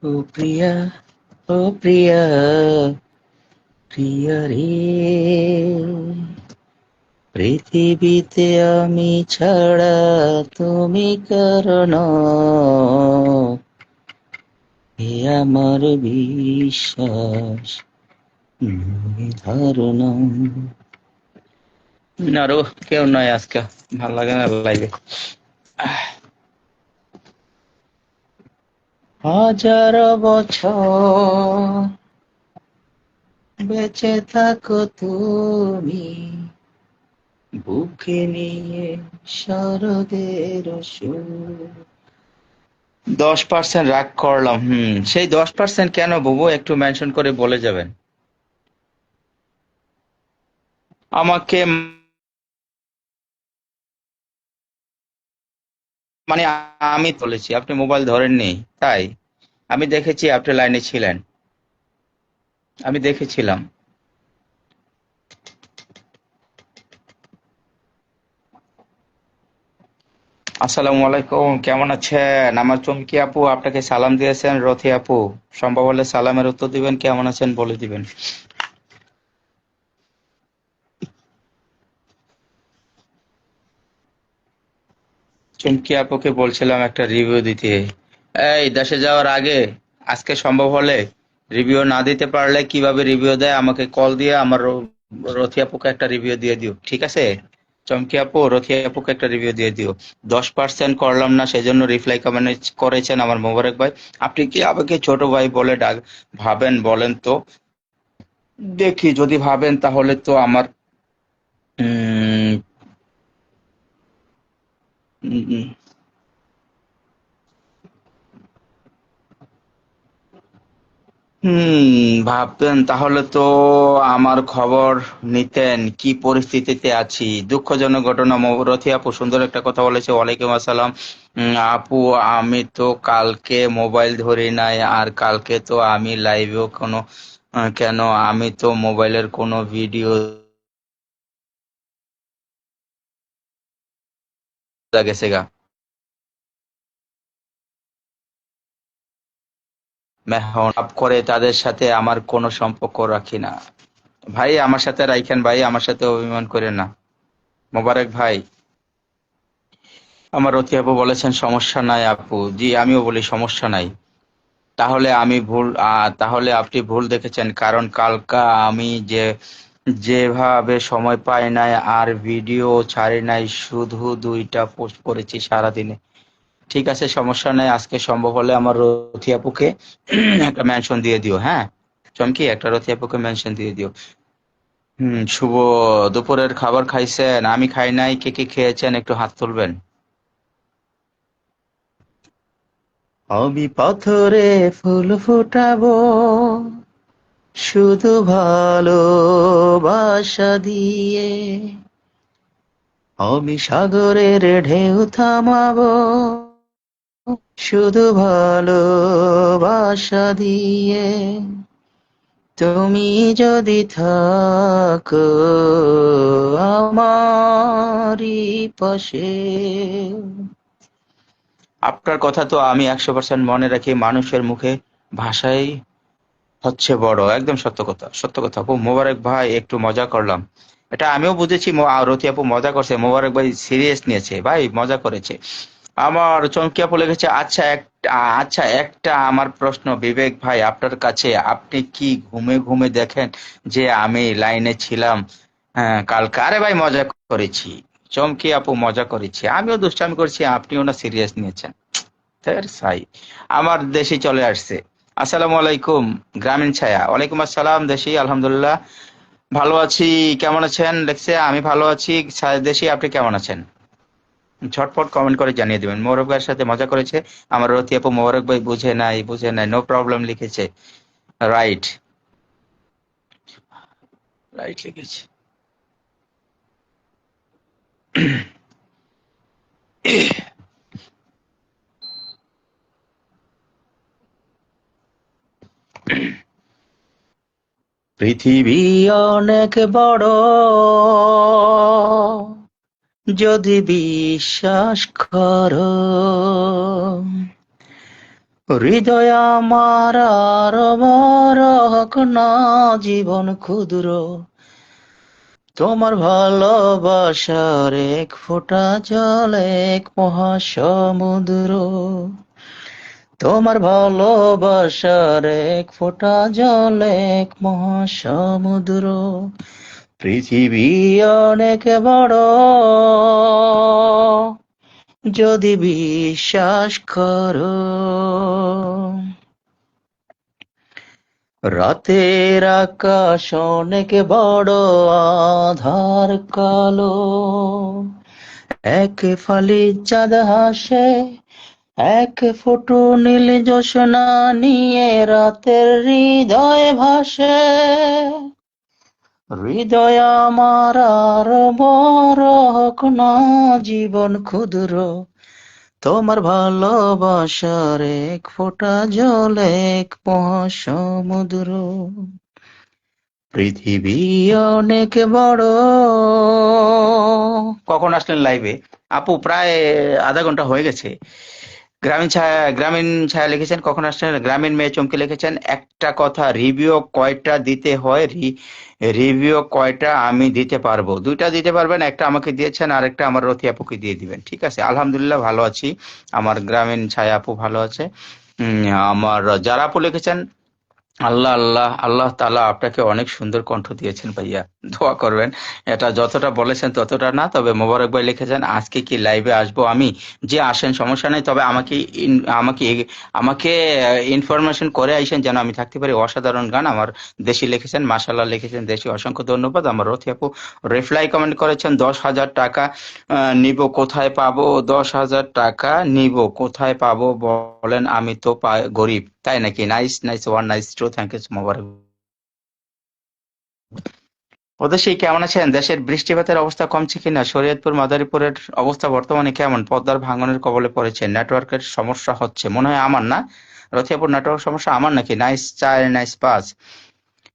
S1: ও প্রিয়া, ও প্রিয়া, প্রিয়া রে, পৃথিবীতে আমি ছাড়া তুমি কারণ, এ আমার বিশ্বাস, ধারণা। আরো কেউ নয় আজকে, ভাল লাগে না লাইভে। হাজার বছর বেঁচে থাকো তুমি, বুকে নিয়ে শরদের সুর। 10% রাগ করলাম। সেই 10% কেন বুবু, একটু মেনশন করে বলে যাবেন আমাকে। মানে আমি বলেছি, আপনি মোবাইল ধরেননি তাই। আমি দেখেছি আপনি লাইনে ছিলেন, আমি দেখেছিলাম। আসসালামু আলাইকুম, কেমন আছেন? আমার চুমকি আপু আপনাকে সালাম দিয়েছেন। রথি আপু, সম্ভব হলে সালামের উত্তর দিবেন, কেমন আছেন বলে দিবেন। চুমকি আপুকে বলছিলাম একটা রিভিউ দিতে। এই দেশে যাওয়ার আগে আজকে সম্ভব হলে, রিভিউ না দিতে পারলে কিভাবে রিভিউ দেয় আমাকে কল দিয়ে আমার রথি আপুকে একটা রিভিউ দিয়ে দিও, ঠিক আছে? চমকি আপু, রথি আপুকে একটা রিভিউ দিয়ে দিও। 10% করলাম না সেজন্য রিপ্লাই কমেন্ট করেছেন আমার মোবারক ভাই। আপনি কি আমাকে ছোট ভাই বলে ডাক ভাবেন বলেন তো? দেখি যদি ভাবেন তাহলে তো আমার উম, উম, উম, ভাবতেন তাহলে তো আমার খবর নিতেন কি পরিস্থিতিতে আছি। দুঃখজনক ঘটনা। রথি আপু সুন্দর একটা কথা বলেছে। ওয়ালাইকুম আসসালাম। আপু, আমি তো কালকে মোবাইল ধরি নাই, আর কালকে তো আমি লাইভেও কোনো কেন, আমি তো মোবাইলের কোনো ভিডিও গেছে গা, মেহন আপ করে তাদের সাথে আমার কোনো সম্পর্ক রাখি না। ভাই আমার সাথে রাইখেন, ভাই আমার সাথে অভিমান করে না। মোবারক ভাই, আমার রথি আপু বলেছেন সমস্যা নাই আপু। জি, আমিও বলি সমস্যা নাই। তাহলে আমি ভুল, তাহলে আপনি ভুল দেখেছেন, কারণ কালকা আমি যেভাবে সময় পাই নাই আর ভিডিও ছাড়ি নাই, শুধু 2টা পোস্ট করেছি সারাদিনে। ঠিক আছে, সমস্যা নাই। আজকে সম্ভব হলে আমার রথি আপুকে একটা মেনশন দিয়ে দিও, হ্যাঁ? চমকি, একটা রথি আপুকে মেনশন দিয়ে দিও। শুভ দুপুরের খাবার খাইছেন? আমি খাই নাই। কে কে খেয়েছেন একটু হাত তুলবেন। আমি পাথরে ফুল ফুটাবো শুধু ভালোবাসা দিয়ে, আমি সাগরের ঢেউ থামাবো শুধু ভালোবাসা দিয়ে। তুমি যদি থাকো আমারই পাশে। আপনার কথা তো আমি 100% মনে রাখি। মানুষের মুখে ভাষাই হচ্ছে বড়। একদম সত্য কথা, সত্য কথা আপু। মোবারক ভাই একটু মজা করলাম। এটা আমিও বুঝেছি। রতি আপু মজা করছে, মোবারক ভাই সিরিয়াস নিয়েছে। ভাই মজা করেছে। আমার চমকি আপু লিখেছে, আচ্ছা একটা আমার প্রশ্ন বিবেক ভাই আপনার কাছে, আপনি কি ঘুমে ঘুমে দেখেন যে আমি লাইনে ছিলাম? হ্যাঁ কালকে। আরে ভাই মজা করেছি। চমকি আপু মজা করেছি, আমিও দুষ্টামি করছি, আপনিও না সিরিয়াস নিয়েছেন। সাই আমার দেশে চলে আসছে। আসসালামু আলাইকুম গ্রামীণ ছায়া। ওয়ালাইকুম আসসালাম দেশি, আলহামদুলিল্লাহ ভালো আছি। কেমন আছেন লেখছে, আমি ভালো আছি। দেশি আপনি কেমন আছেন? ঝটপট কমেন্ট করে জানিয়ে দিবেন। মোবারক ভাইয়ের সাথে মজা করেছে আমার রতি আপু। মোবারক ভাই বুঝে নাই, বুঝে নাই, নো প্রবলেম লিখেছে। রাইট, রাইট লিখেছে। পৃথিবী অনেক বড়, যদি বিশ্বাস করো। হৃদয় আমার আর বড় হোক না জীবন ক্ষুদ্র, তোমার ভালোবাসার এক ফোঁটা জল এক মহাসমুদ্র। তোমার ভালোবাসার এক ফোঁটা জল এক মহাসমুদ্র। পৃথিবী অনেক বড়, যদি বিশ্বাস করো। রাতের আকাশ অনেক বড়, আধার কালো, এক ফালি চাঁদ হাসে, এক ফোঁটো নীল জ্যোৎস্না নিয়ে রাতের হৃদয় ভাসে। হৃদয় আমার আর বড় হোক না জীবন ক্ষুদ্র, তোমার ভালোবাসার এক ফোঁটা জল এক মহাসমুদ্র। পৃথিবী অনেক বড়। কখন আসলেন লাইভে আপু? প্রায় আধা ঘন্টা হয়ে গেছে। গ্রামীণ ছায়া লিখেছেন কখন আসছেন। গ্রামীণ মেয়ে চমকে লিখেছেন, একটা কথা, রিভিউ কয়টা দিতে হয়? রিভিউ কয়টা আমি দিতে পারবো? দুইটা দিতে পারবেন, একটা আমাকে দিয়েছেন আর একটা আমার রথি আপুকে দিয়ে দিবেন। ঠিক আছে, আলহামদুলিল্লাহ ভালো আছি। আমার গ্রামীণ ছায়া আপু ভালো আছে। আমার যারা আপু লিখেছেন, আল্লাহ আল্লাহ আল্লাহ তাআলা আপনাকে অনেক সুন্দর কণ্ঠ দিয়েছেন ভাইয়া, দোয়া করবেন। এটা যতটা বলেছেন ততটা না, তবে মোবারক ভাই লিখেছেন আজকে কি লাইভে আসবো আমি? যে আসেন, সমস্যা নেই, তবে আমাকে ইনফরমেশন করে আইসেন যেন আমি থাকতে পারি। অসাধারণ গান আমার দেশি লিখেছেন, মাশাল্লাহ লিখেছেন দেশি, অসংখ্য ধন্যবাদ। আমার রথি আপু রিপ্লাই কমেন্ট করেছেন 10,000 টাকা নিব কোথায় পাবো? 10,000 টাকা নিব কোথায় পাবো বলেন, আমি তো গরিব। তাই নাকি? Nice nice, one nice two, thank you Mobarak. ওদের সেই কেমন আছেন? দেশের বৃষ্টিপাতের অবস্থা কমছে কিনা? শরীয়তপুর মাদারীপুরের অবস্থা বর্তমানে কেমন? পদ্মার ভাঙনের কবলে পড়েছে, নেটওয়ার্কের সমস্যা হচ্ছে মনে হয়। আমার না রথিয়াপুর, নেটওয়ার্ক সমস্যা আমার নাকি? Nice 4 nice 5।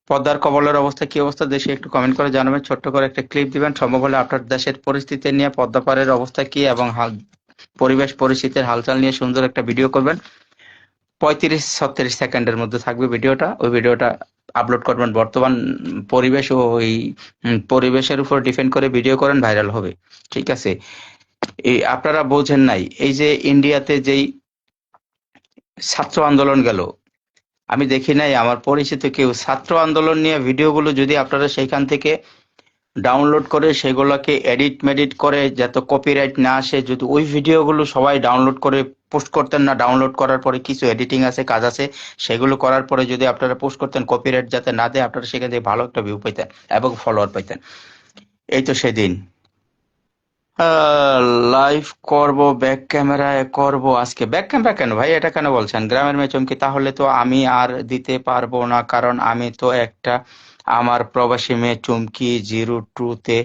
S1: পদ্মার কবলের অবস্থা কি অবস্থা দেশে একটু কমেন্ট করে জানাবেন, ছোট্ট করে একটা ক্লিপ দিবেন সম্ভব হলে আপনার দেশের পরিস্থিতি নিয়ে, পদ্মা পাড়ের অবস্থা কি এবং পরিবেশ পরিস্থিতির হালচাল নিয়ে সুন্দর একটা ভিডিও করবেন। 35-36 সেকেন্ডের মধ্যে থাকবে ভিডিওটা। ওই ভিডিওটা আপলোড করবেন। বর্তমান পরিবেশ ও ওই পরিবেশের উপর ডিপেন্ড করে ভিডিও করেন, ভাইরাল হবে। ঠিক আছে, এই আপনারা বোঝেন নাই, এই যে ইন্ডিয়াতে যেই ছাত্র আন্দোলন গেল, আমি দেখি নাই আমার পরিচিত কেউ ছাত্র আন্দোলন নিয়ে ভিডিওগুলো যদি আপনারা সেইখান থেকে ডাউনলোড করে সেগুলোকে এডিট মেডিট করে যাতে কপিরাইট না আসে, যদি ওই ভিডিওগুলো সবাই ডাউনলোড করে পোস্ট করতেন না, ডাউনলোড করার পরে কিছু এডিটিং আছে, কাজ আছে, সেগুলো করার পরে যদি আপনারা পোস্ট করতেন, কপিরাইট যাতে না দেয়, আপনারা সেখান থেকে ভালো একটা ভিউ পেতেন এবং ফলোয়ার পেতেন। এই তো সেদিন লাইভ করব, ব্যাক ক্যামেরায় করব। আজকে ব্যাক ক্যামেরা কেন ভাই, এটা কেন বলছেন? গ্রামের মেয়ে চমকি তাহলে তো আমি আর দিতে পারবো না, কারণ আমি তো একটা আমার প্রবাসী মেয়ে চুমকি 02 তে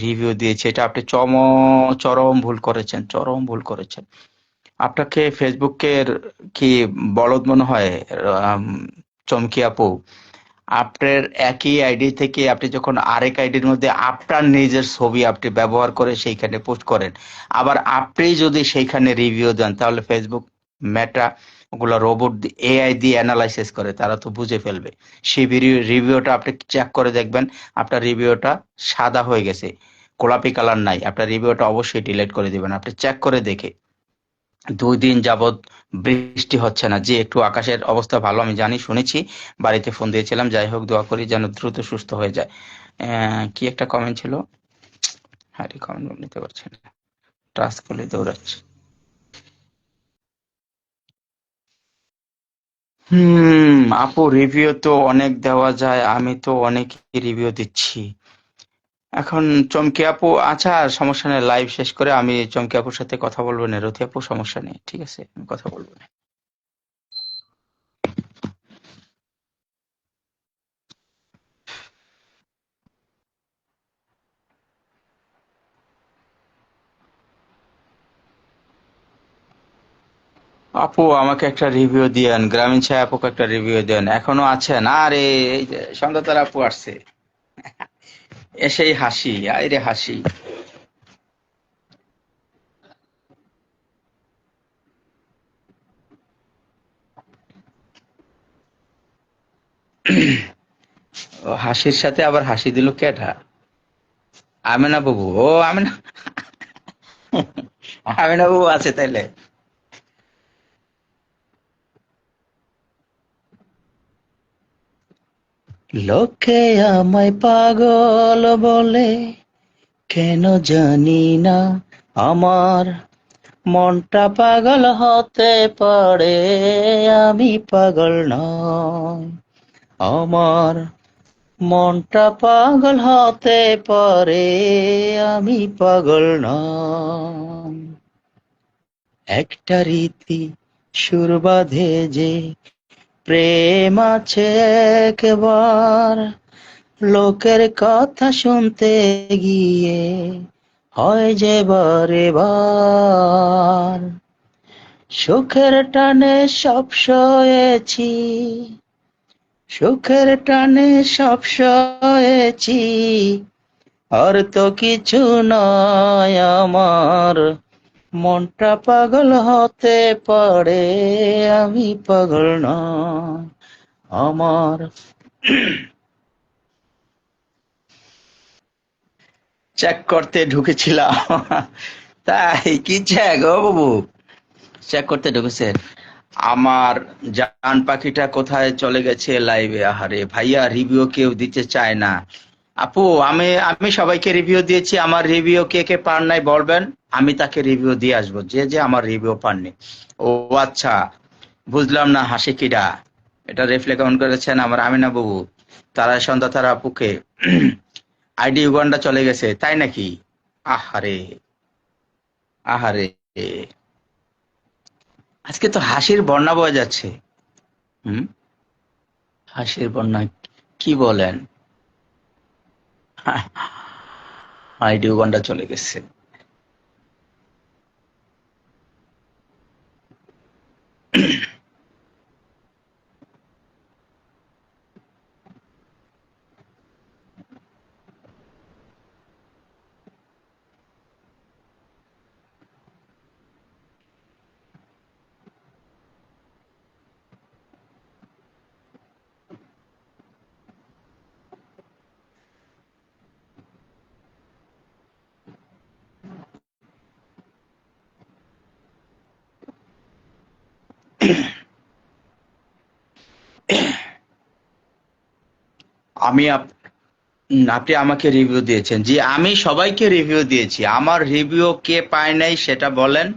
S1: রিভিউ দিয়েছি। এটা আপনি চরম ভুল করেছেন, চরম ভুল করেছেন। আপনাকে ফেসবুকের কি বলদ মনে হয়? আম, চমকি আপু, আপনার একই আইডি থেকে আপনি যখন আরেক আইডির মধ্যে আপনার নিজের ছবি আপনি ব্যবহার করে সেইখানে পোস্ট করেন, আবার আপনি যদি সেইখানে রিভিউ দেন, তাহলে ফেসবুক মেটা ওগুলো রোবট এআই দিয়ে অ্যানালাইসিস করে, তারা তো বুঝে ফেলবে। সেই রিভিউটা আপনি চেক করে দেখবেন, আপনার রিভিউটা সাদা হয়ে গেছে, গোলাপি কালার নাই, আপনার রিভিউটা অবশ্যই ডিলিট করে দিবেন আপনি চেক করে দেখে। 2 দিন যাবৎ বৃষ্টি হচ্ছে না, যে একটু আকাশের অবস্থা ভালো আমি জানি, শুনেছি, বাড়িতে ফোন দিয়েছিলাম। যাই হোক, দোয়া করি যেন দ্রুত সুস্থ হয়ে যায়। কি একটা কমেন্ট ছিল, হ্যাঁ কমেন্ট নিতে পারছি না, টাচ করলে দৌড়াচ্ছে। আপু রিভিউ তো অনেক দেওয়া যায়, আমি তো অনেক রিভিউ দিচ্ছি। এখন চমকি আপু, আচ্ছা সমস্যা নেই, লাইভ শেষ করে আমি চমকি আপুর সাথে কথা বলবো না, রথি আপু সমস্যা নেই, ঠিক আছে আমি কথা বলবো না। আপু আমাকে একটা রিভিউ দিয়েন, গ্রামীণ ছায়া আপুকে একটা রিভিউ দেন, এখনো আছেন? আরে এই যে সন্ধ্যাতারা আপু আসছে, এসেই হাসি, আইরে হাসি। ও হাসির সাথে আবার হাসি দিল কেটা? আমেনা বাবু, ও আমেনা, আমেনা বাবু আছে তাইলে। লোকে আমায় পাগল বলে, কেন জানি না, আমার মনটা পাগল হতে পারে, আমি পাগল নয়। আমার মনটা পাগল হতে পারে, আমি পাগল নয়। একটা রীতি সুর বাঁধে যে, প্রেম আছে একবার, লোকের কথা শুনতে গিয়ে হয় যে বারে বার। সুখের টানে সব সয়েছি, সুখের টানে সব সয়েছি, আর তো কিছু নয় আমার, মনটা পাগল হতে পারে, আমি পাগল নয়। আমার চেক করতে ঢুকেছিলাম। তাই কি চেক ও বাবু, চেক করতে ঢুকেছে? আমার জান পাখিটা কোথায় চলে গেছে লাইভে? আহারে ভাইয়া, রিভিউ কেউ দিতে চায় না। আপু আমি আমি সবাইকে রিভিউ দিয়েছি, আমার রিভিউ কে কে পান নাই বলবেন, আমি তাকে রিভিউ দিয়ে আসবো, যে যে আমার রিভিউ পাননি। ও আচ্ছা, বুঝলাম না হাসি কিডা। এটা রিফ্লেক্ট অন করেছেন আমার আমিনা বাবু, তারা সন্ধ্যা তারা আপুকে। আইডি উগান্ডা চলে গেছে তাই নাকি? আহারে, আহারে, আজকে তো হাসির বন্যা বয়ে যাচ্ছে। হুম, হাসির বন্যা, কি বলেন? আইডি উগান্ডা চলে গেছে। আমি আপনি আমাকে রিভিউ দিয়েছেন, জি আমি সবাইকে রিভিউ দিয়েছি। আমার রিভিউ কে পায় নাই সেটা বলেন,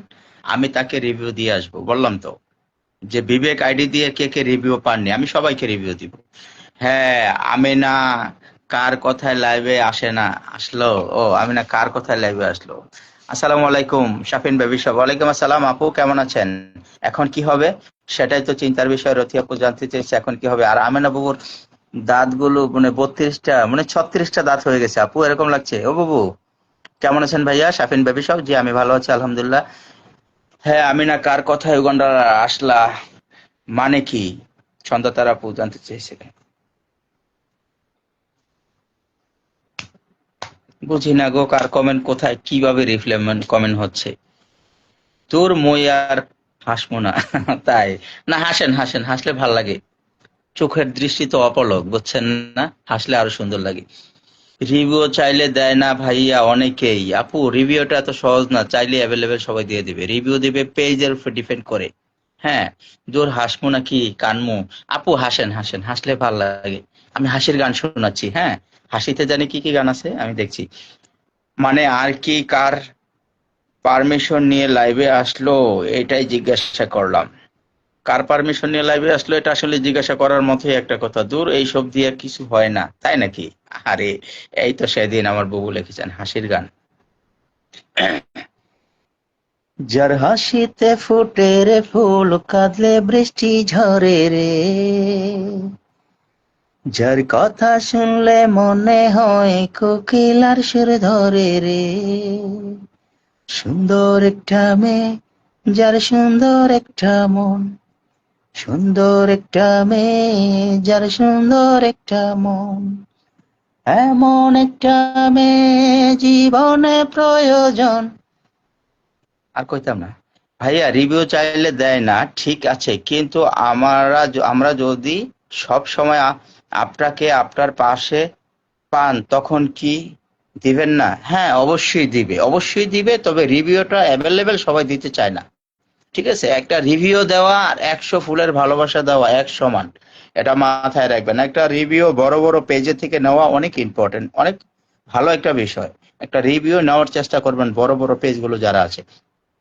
S1: আমি তাকে রিভিউ দিয়ে আসবো। বললাম তো যে বিবেক আইডি দিয়ে কে কে রিভিউ পাননি, আমি সবাইকে রিভিউ দিব। হ্যাঁ, আমিনা কার কথায় লাইভে আসে না, আসলো। ও আমিনা কার কথায় লাইভে আসলো। আসসালামু আলাইকুম শাফিন বেবি সব। ওয়ালাইকুম আসসালাম আপু, কেমন আছেন? এখন কি হবে সেটাই তো চিন্তার বিষয়। রথি আপু জানতে চেয়েছে এখন কি হবে। আর আমিনা বাবুর দাঁতগুলো মানে 32টা মানে 36টা দাঁত হয়ে গেছে আপু, এরকম লাগছে। ও বাবু কেমন আছেন ভাইয়া? শাফিন বেবি সব, জি আমি ভালো আছি আলহামদুলিল্লাহ। হ্যাঁ, আমিনা কার কথায় উগান্ডা আসলা মানে কি? ছন্দা তারা আপু জানতে চেয়েছিলেন। বুঝি না গো, কার কমেন্ট কোথায় কিভাবে রিফ্লেমেন্ট কমেন্ট হচ্ছে। তোর মই আর হাসবো না তাই না? হাসেন হাসেন, হাসলে ভাল লাগে। চোখের দৃষ্টি তো অপলক, বুঝছেন না? হাসলে আরো সুন্দর লাগে। রিভিউ চাইলে দেয় না ভাইয়া অনেকেই। আপু রিভিউটা এত সহজ না, চাইলে অ্যাভেলেবেল সবাই দিয়ে দিবে। রিভিউ দিবে পেজের উপর ডিপেন্ড করে। হ্যাঁ, জোর হাসমু নাকি কানমু? আপু হাসেন হাসেন, হাসলে ভাল লাগে। আমি হাসির গান শোনাচ্ছি। হ্যাঁ, হাসিতে জানি কি কি গান আছে আমি দেখছি। মানে আর কি কার পারমিশন নিয়ে লাইভে আসলো এটাই জিজ্ঞাসা করলাম। কার পারমিশন নিয়ে লাইভে আসলো এটা আসলে জিজ্ঞাসা করার মতোই একটা কথা। দূর এইসব দিয়ে আর কিছু হয় না, তাই নাকি? আরে এই তো সেদিন আমার বউ লিখেছেন হাসির গান। যার হাসিতে ফুটে রে ফুল, কাঁদলে বৃষ্টি ঝরে রে, যার কথা শুনলে মনে হয় কোকিলার সুর ধরে রে, সুন্দর একটা মেয়ে, যার সুন্দর একটা মন, সুন্দর একটা মেয়ে, যার সুন্দর একটা মন, এমন একটা মেয়ে জীবনে প্রয়োজন। আর কইতাম না ভাইয়া। রিভিউ চাইলে দেয় না ঠিক আছে, কিন্তু আমরা যদি সব সময় আপনাকে আপনার পাশে পান তখন কি দিবেন না? হ্যাঁ অবশ্যই দিবে, অবশ্যই দিবে, তবে রিভিউটা অ্যাভেলেবেল সবাই দিতে চায় না। ঠিক আছে, একটা রিভিউ দেওয়া আর 100 ফুলের ভালোবাসা দেওয়া এক সমান, এটা মাথায় রাখবেন। একটা রিভিউ বড় বড় পেজে থেকে নেওয়া অনেক ইম্পর্টেন্ট, অনেক ভালো একটা বিষয়। একটা রিভিউ নেওয়ার চেষ্টা করবেন বড় বড় পেজগুলো যারা আছে।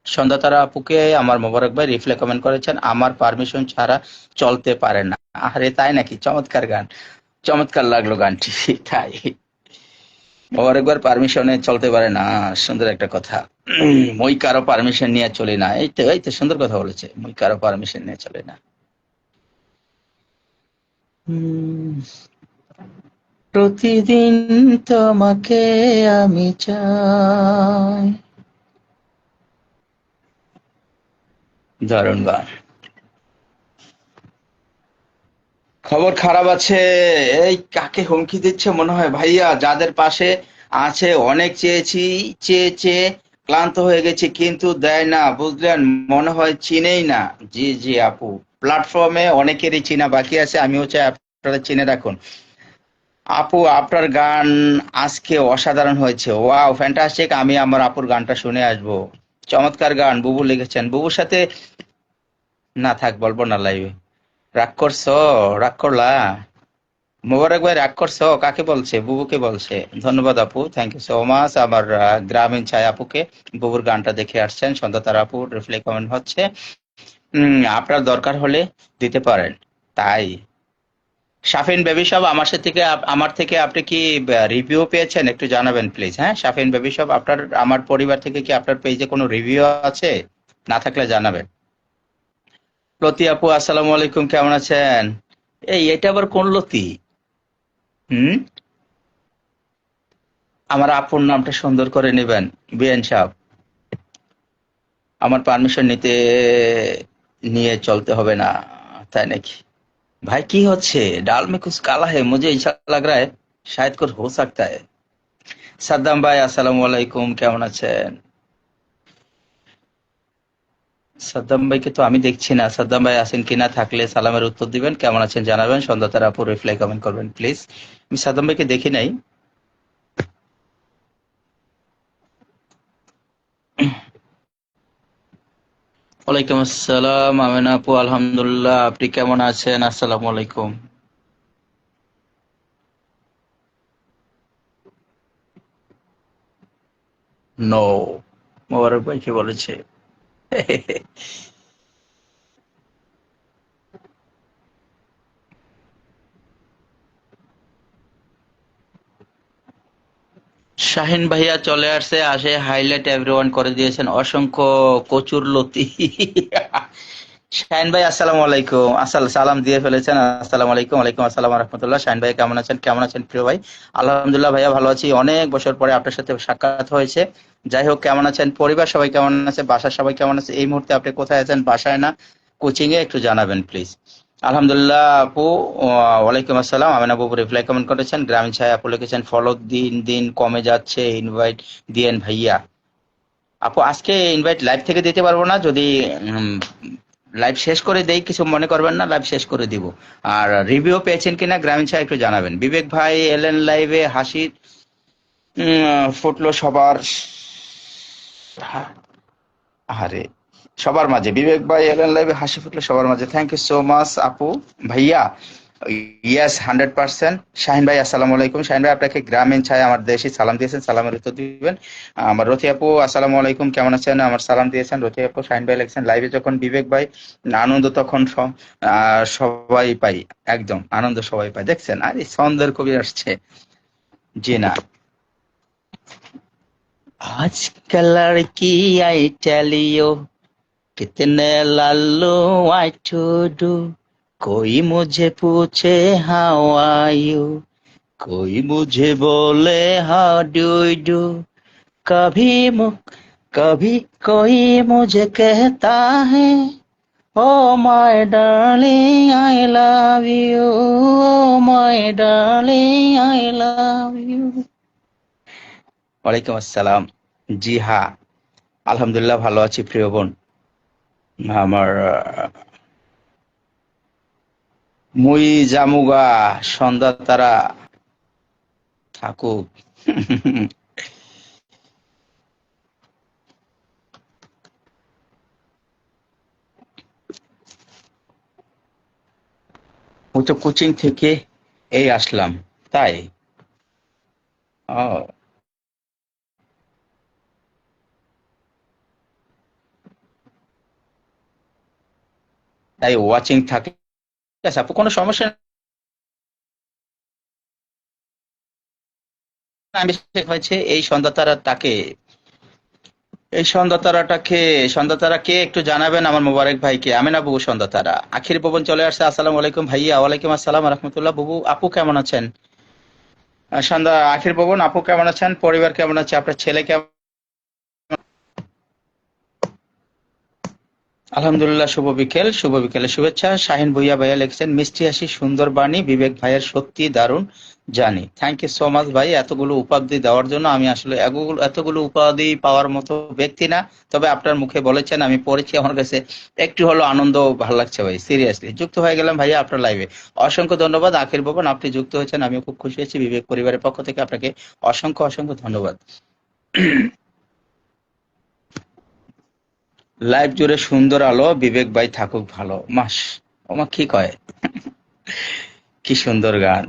S1: সন্ধ্যা তারা আপুকে আমার মোবারক ভাই রিপ্লাই কমেন্ট করেছেন, আমার পারমিশন ছাড়া চলতে পারে না। আরে তাই নাকি? চমৎকার গান, চমৎকার লাগলো গানটি। তাই মোবারক ভাইয়ের পারমিশনে চলতে পারে না, সুন্দর একটা কথা। মই কারো পারমিশন নিয়ে চলি না, এই তো সুন্দর কথা বলেছে, মই কারো পারমিশন নিয়ে চলে না। হুম, প্রতিদিন তোমাকে আমি চাই। দারুণ গান। খবর খারাপ আছে। এই কাকে হুমকি দিচ্ছে মনে হয় ভাইয়া? যাদের পাশে আছে অনেক চেয়েছি, চেয়ে চেয়ে ক্লান্ত হয়ে গেছি কিন্তু দেয় না, বুঝলেন? মনে হয় চিনেই না। জি জি আপু, প্ল্যাটফর্মে অনেকেরই চিনা বাকি আছে, আমিও চাই আপনারা চিনে রাখুন। আপু আপনার গান আজকে অসাধারণ হয়েছে, ওয়াও ফ্যান্টাস্টিক। আমি আমার আপুর গানটা শুনে আসবো। চমৎকার গান বুবু লিখেছেন। বুবুর সাথে না থাক, বলবো না লাইভে। রাগ করছো? রাগ করলা? মোবারক ভাই রাগ করছো? কাকে বলছে? বুবুকে বলছে। ধন্যবাদ আপু, থ্যাংক ইউ সো মাচ। আমার গ্রামীণ ছায় আপুকে বুবুর গানটা দেখে আসছেন। সন্ধ্যা তারা আপু রিপ্লাই কমেন্ট হচ্ছে। আপনার দরকার হলে দিতে পারেন। তাই শাফিন বেবি শপ আমার থেকে আপনি কি রিভিউ পেয়েছেন একটু জানাবেন প্লিজ। হ্যাঁ শাফিন বেবি শপ, আপনার আমার পরিবার থেকে কি আপনার পেজে কোনো রিভিউ আছে? না থাকলে জানাবেন। লতি আপু আসসালামু আলাইকুম, কেমন আছেন? এটা আবার কোন লতি? হুম, আমার আপুর নামটা সুন্দর করে নেবেন বিএন সাহেব। আমার পারমিশন নিয়ে চলতে হবে না, তাই নাকি? भाई की হচ্ছে? ডাল में कुछ काला है, मुझे ऐसा लग रहा है शायद कुछ हो सकता है। সাদ্দাম ভাই আসসালামু আলাইকুম, কেমন আছেন? সাদ্দাম ভাইকে তো আমি দেখছি না। সাদ্দাম ভাই আছেন কিনা, থাকলে সালামের উত্তর দিবেন, কেমন আছেন জানাবেন। সন্ধ্যা তারা আপু রিপ্লাই কমেন্ট করবেন প্লিজ। আমি সাদ্দাম ভাইকে দেখি নাই। ওয়ালাইকুম আসসালাম আমিনা আপু, আলহামদুলিল্লাহ, আপনি কেমন আছেন? আসসালামু আলাইকুম। নো, মোবারক ভাই কি বলেছে? শাহিন ভাইয়া চলে আসছে, আসে হাইলাইট এভরিওয়ান করে দিয়েছেন, অসংখ্য কচুর লতি। শাহিন ভাই আসসালামু আলাইকুম, সালাম দিয়ে ফেলেছেন। আসসালামু আলাইকুম, ওয়ালাইকুম আসসালাম রহমতুল্লাহ। শাহিন ভাই কেমন আছেন? কেমন আছেন প্রিয় ভাই? আলহামদুলিল্লাহ ভাইয়া ভালো আছি, অনেক বছর পরে আপনার সাথে সাক্ষাৎ হয়েছে। যাই হোক, কেমন আছেন? পরিবার সবাই কেমন আছে? বাসার সবাই কেমন আছে? এই মুহূর্তে আপনি কোথায় আছেন? বাসায় না কোচিং এ? একটু জানাবেন প্লিজ। আলহামদুলিল্লাহ আপু, ওয়ালাইকুম আসসালাম। আমিন আপু রিপ্লাই কমেন্ট করেছেন। গ্রামীণ ছায়া আপু লিখেছেন ফলো দিন দিন কমে যাচ্ছে, ইনভাইট দিয়েন ভাইয়া। আপু আজকে ইনভাইট লাইভ থেকে দিতে পারবো না, যদি লাইভ শেষ করে দেই কিছু মনে করবেন না, লাইভ শেষ করে দিব। আর রিভিউ পেয়েছেন কিনা গ্রামীণ ছায়া একটু জানাবেন। বিবেক ভাই এলেন লাইভে, হাসি ফুটলো সবার। আরে, সবার মাঝে বিবেক ভাই এলেন লাইভে, হাসি ফুটলো সবার মাঝে। থ্যাংক ইউ সো মাচ আপু ভাইয়া। ইয়েস, 100%। শাহিন ভাই আসসালামু আলাইকুম। শাহিন ভাই আপনাকে গ্রামীণ ছায়া আমার দেশে সালাম দিয়েছেন, সালামের উত্তর দিবেন। আমার রথি আপু আসসালামু আলাইকুম, কেমন আছেন? আমার সালাম দিয়েছেন রথি আপু। শাহিন ভাই লিখছেন লাইভে যখন বিবেক ভাই আনন্দ তখন সবাই পাই, একদম আনন্দ সবাই পাই। দেখছেন, আরে ছন্দের কবি আসছে। জি না, आजकल लड़की आई टेल यू कितने लालू आई टू डू कोई मुझे पूछे हाउ आर यू कोई मुझे बोले हाउ डू डू कभी कभी कोई मुझे कहता है oh my darling I love you oh my darling I love you. ওয়ালাইকুম আসসালাম। জি হ্যাঁ, আলহামদুলিল্লাহ ভালো আছি প্রিয় বোন। আমার মুই জামুগা, সন্ধ্যা তারা থাকুক। ওই তো কোচিং থেকে এই আসলাম, তাই। ও, তাই ওয়াচিং থাকে। ঠিক আছে আপু, কোনো সমস্যা নেই। আমি হয়েছে এই সন্ধ্যা তারা তাকে, এই সন্ধ্যা তারাটাকে, সন্ধ্যা তারা কে একটু জানাবেন আমার মোবারক ভাইকে। আমি না বুবু সন্ধ্যা তারা। আখির ভবন চলে আসছে, আসসালামু আলাইকুম ভাইয়া। ওয়ালাইকুম আসসালাম রহমতুল্লাহ। বুবু আপু কেমন আছেন? সন্ধ্যা আখির ভবন আপু কেমন আছেন? পরিবার কেমন আছে? আপনার ছেলে কেমন? আলহামদুলিল্লাহ, শুভ বিকেল, শুভ বিকেলের শুভেচ্ছা। শাহিন ভুইয়া ভাইয়া লিখছেন মিষ্টি হাসি সুন্দর বাণী, বিবেক ভাইয়ের সত্যি দারুণ জানি। থ্যাংক ইউ সো মাচ ভাই এতগুলো উপাধি দেওয়ার জন্য। আমি আসলে এতগুলো উপাধি পাওয়ার মতো ব্যক্তি না, তবে আপনার মুখে বলেছেন, আমি পড়েছি, আমার কাছে একটু হলো আনন্দ ভালো লাগছে ভাই। সিরিয়াসলি যুক্ত হয়ে গেলাম ভাইয়া আপনার লাইভে। অসংখ্য ধন্যবাদ আখির ভবন, আপনি যুক্ত হয়েছেন, আমি খুব খুশি হয়েছি। বিবেক পরিবারের পক্ষ থেকে আপনাকে অসংখ্য অসংখ্য ধন্যবাদ। লাইভ জুড়ে সুন্দর আলো, বিবেক ভাই থাকুক ভালো। মাস ওমা কি কয়, কি সুন্দর গান।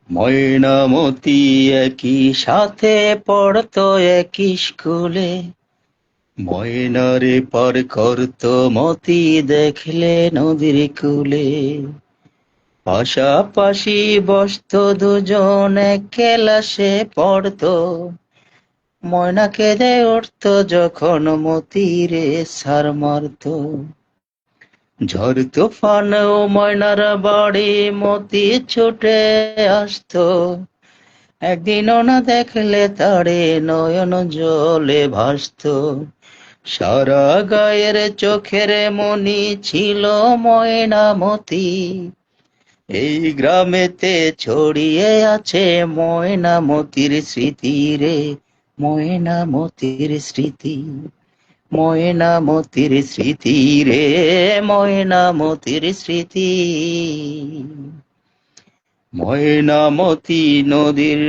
S1: ময়নামতি একই সাথে পড়তো একই স্কুলে, ময়নারে পর করতো মতি দেখলে নদীর কূলে, পাশাপাশি বসতো দুজন এক ক্লাসে পড়তো, ময়না কেঁদে উঠতো যখন মতিরে সার মারতো, ঝড় তুফানেও ময়নার বাড়ি মতি ছুটে আসতো, একদিনও না দেখলে তারে নয়ন জলে ভাসতো, সারা গায়ের চোখের মনি ছিল ময়নামতি, এই গ্রামেতে ছড়িয়ে আছে ময়নামতির স্মৃতি রে, ময়নামতির স্মৃতি, ময়নামতির স্মৃতি রে, ময়নামতির স্মৃতি। ময়নামতি নদীর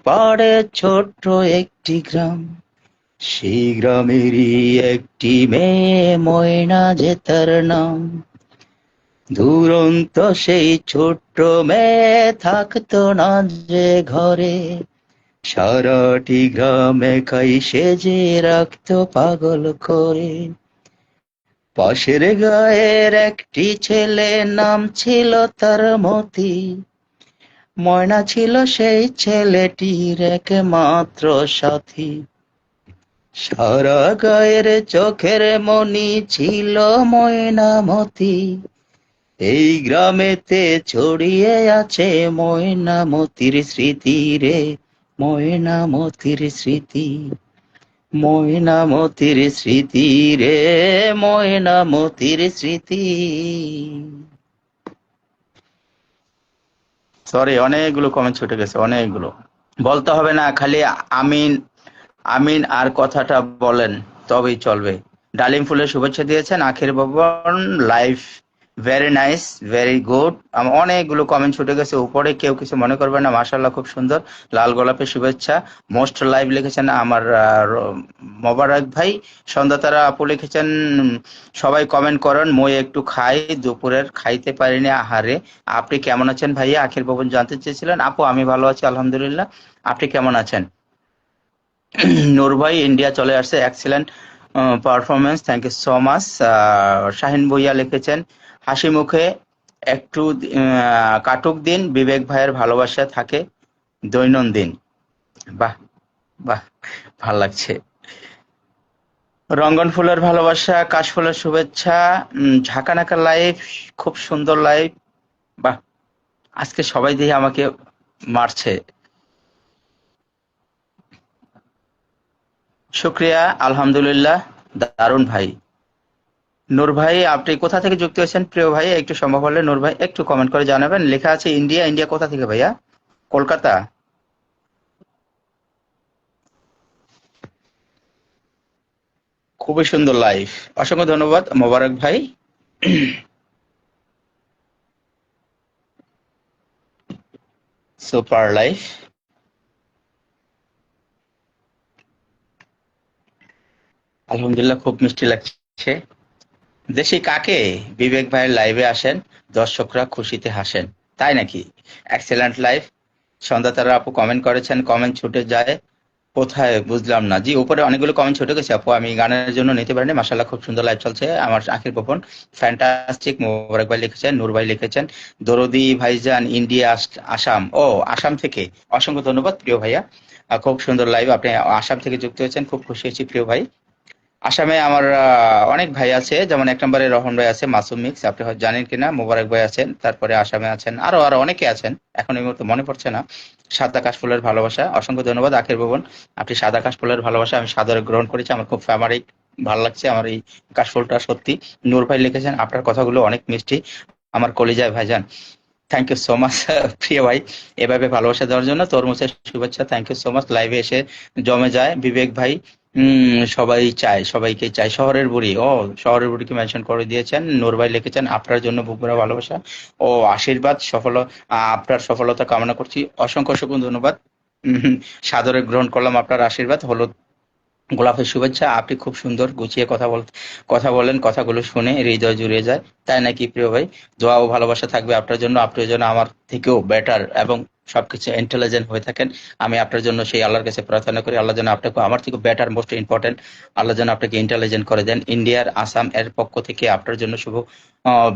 S1: পাড়ে ছোট্ট একটি গ্রাম, সেই গ্রামেরই একটি মেয়ে ময়না যে তার নাম, দুরন্ত সেই ছোট্ট মেয়ে থাকতো না যে ঘরে, সারাটি গ্রামে খাই সে যে রাখতো পাগল করে। পাশের গায়ের একটি ছেলে, নাম ছিল তার মতি, ময়না ছিল সেই ছেলেটির একমাত্র সাথী। সারা গায়ের চোখের মনি ছিল ময়নামতি, এই গ্রামেতে ছড়িয়ে আছে ময়নামতির স্মৃতি রে, ময়নামতির স্মৃতি, ময়নামতির স্মৃতি রে, ময়নামতির স্মৃতি। সরি, অনেকগুলো কমেন্ট ছুটে গেছে, অনেকগুলো। বলতে হবে না, খালি আমিন আমিন আর কথাটা বলেন তবেই চলবে। ডালিম ফুলের শুভেচ্ছা দিয়েছেন আখির ভবন, life very nice, very good. অনেকগুলো কমেন্ট ছুটে গেছে উপরে, কেউ কিছু মনে করবে না, মাশাআল্লাহ খুব সুন্দর। লাল গোলাপের শুভেচ্ছা। মোস্ট লাইভ লিখেছেন আমার মোবারক ভাই। সন্ধ্যাতারা আপু লিখেছেন সবাই কমেন্ট করেন, মই একটু খাই, দুপুরের খাইতে পারিনি আহারে। আপনি কেমন আছেন ভাইয়া? আখির ভবন জানতে চেয়েছিলেন। আপু আমি ভালো আছি আলহামদুলিল্লাহ, আপনি কেমন আছেন? নূর ভাই ইন্ডিয়া চলে আসছে, excellent performance, thank you so much. Shahin Bhuiya লিখেছেন হাসি মুখে একটু কাটুক দিন, বিবেক ভাইয়ের ভালোবাসা থাকে দৈনন্দিন। বাহ বাহ, ভাল লাগছে। রঙ্গন ফুলের ভালোবাসা, কাশফুলের শুভেচ্ছা, ঝাঁকানাকা লাইভ, খুব সুন্দর লাইভ। বাহ, আজকে সবাই দিয়ে আমাকে মারছে। শুক্রিয়া, আলহামদুলিল্লাহ, দারুণ ভাই। নূর ভাই আপনি কোথা থেকে যুক্ত হয়েছেন প্রিয় ভাই? একটু সম্ভব হলে নূর ভাই একটু কমেন্ট করে জানাবেন। লেখা আছে ইন্ডিয়া, ইন্ডিয়া কোথা থেকে ভাইয়া? কলকাতা। খুবই সুন্দর লাইভ, অসংখ্য ধন্যবাদ মোবারক ভাই। Super live. আলহামদুলিল্লাহ, খুব মিষ্টি লাগছে। দেশি কাকে? বিবেক ভাইয়ের লাইভে আসেন, দর্শকরা খুশিতে হাসেন, তাই নাকি? Excellent live. সন্ধ্যা তারা আপু কমেন্ট করেছেন, কমেন্ট ছুটে যায় কোথায় বুঝলাম না। জি, উপরে অনেকগুলো কমেন্ট ছুটে গেছে আপু, আমি গানের জন্য নিতে পারিনি। মাশাআল্লাহ খুব সুন্দর লাইভ চলছে। আমার আখির গোপন ফ্যান্টাস্টিক, মোবারক ভাই লিখেছেন, নূর ভাই লিখেছেন দরদি ভাইজান ইন্ডিয়া আসাম, ও আসাম থেকে। অসংখ্য ধন্যবাদ প্রিয় ভাইয়া, খুব সুন্দর লাইভ, আপনি আসাম থেকে যুক্ত হয়েছেন, খুব খুশি হয়েছি প্রিয় ভাই। আসামে আমার অনেক ভাই আছে, যেমন এক নম্বরে রহমান ভাই আছে, মাসুম মিক্স, আপনি হয়তো জানেন কিনা, মোবারক ভাই আছেন, তারপরে আসামে আছেন, আরো আরো অনেকে আছেন, এখন এই মুহূর্তে মনে পড়ছে না। সাদা কাশফুলের ভালোবাসা, অসংখ্য ধন্যবাদ আখির ভবন, আপনি সাদা কাশফুলের ভালোবাসা আমি সাদরে গ্রহণ করেছি, আমার খুব ফেভারিট, ভালো লাগছে আমার এই কাশফুলটা সত্যি। নূর ভাই লিখেছেন আপনার কথাগুলো অনেক মিষ্টি, আমার কলিজায় ভাইজান। থ্যাংক ইউ সো মাচ প্রিয় ভাই, এভাবে ভালোবাসা দেওয়ার জন্য। তরমুজের শুভেচ্ছা, থ্যাংক ইউ সো মাচ। লাইভে এসে জমে যায় বিবেক ভাই। সবাই চায়, সবাইকে চায়। শহরের বুড়ি, ও শহরের বুড়িকে মেনশন করে দিয়েছেন। নূর ভাই লিখেছেন আপনার জন্য বুক ভরা ভালোবাসা ও আশীর্বাদ, আপনার সফলতা কামনা করছি। অসংখ্য অসংখ্য ধন্যবাদ। সাদরে গ্রহণ করলাম আপনার আশীর্বাদ। হলুদ গোলাপের শুভেচ্ছা, আপনি খুব সুন্দর গুছিয়ে কথা বলেন, কথাগুলো শুনে হৃদয় জুড়িয়ে যায়, তাই নাকি প্রিয় ভাই? দোয়া ও ভালোবাসা থাকবে আপনার জন্য, আপনি যেন আমার থেকেও বেটার এবং সবকিছু ইন্টেলিজেন্ট হয়ে থাকেন। আমি আপনার জন্য সেই আল্লাহর কাছে প্রার্থনা করি, আল্লাহ যেন আপনাকে আমার থেকে বেটার, মোস্ট ইম্পর্টেন্ট, আল্লাহ যেন আপনাকে ইন্টেলিজেন্ট করে দেন। ইন্ডিয়ার আসাম এর পক্ষ থেকে আপনার জন্য শুভ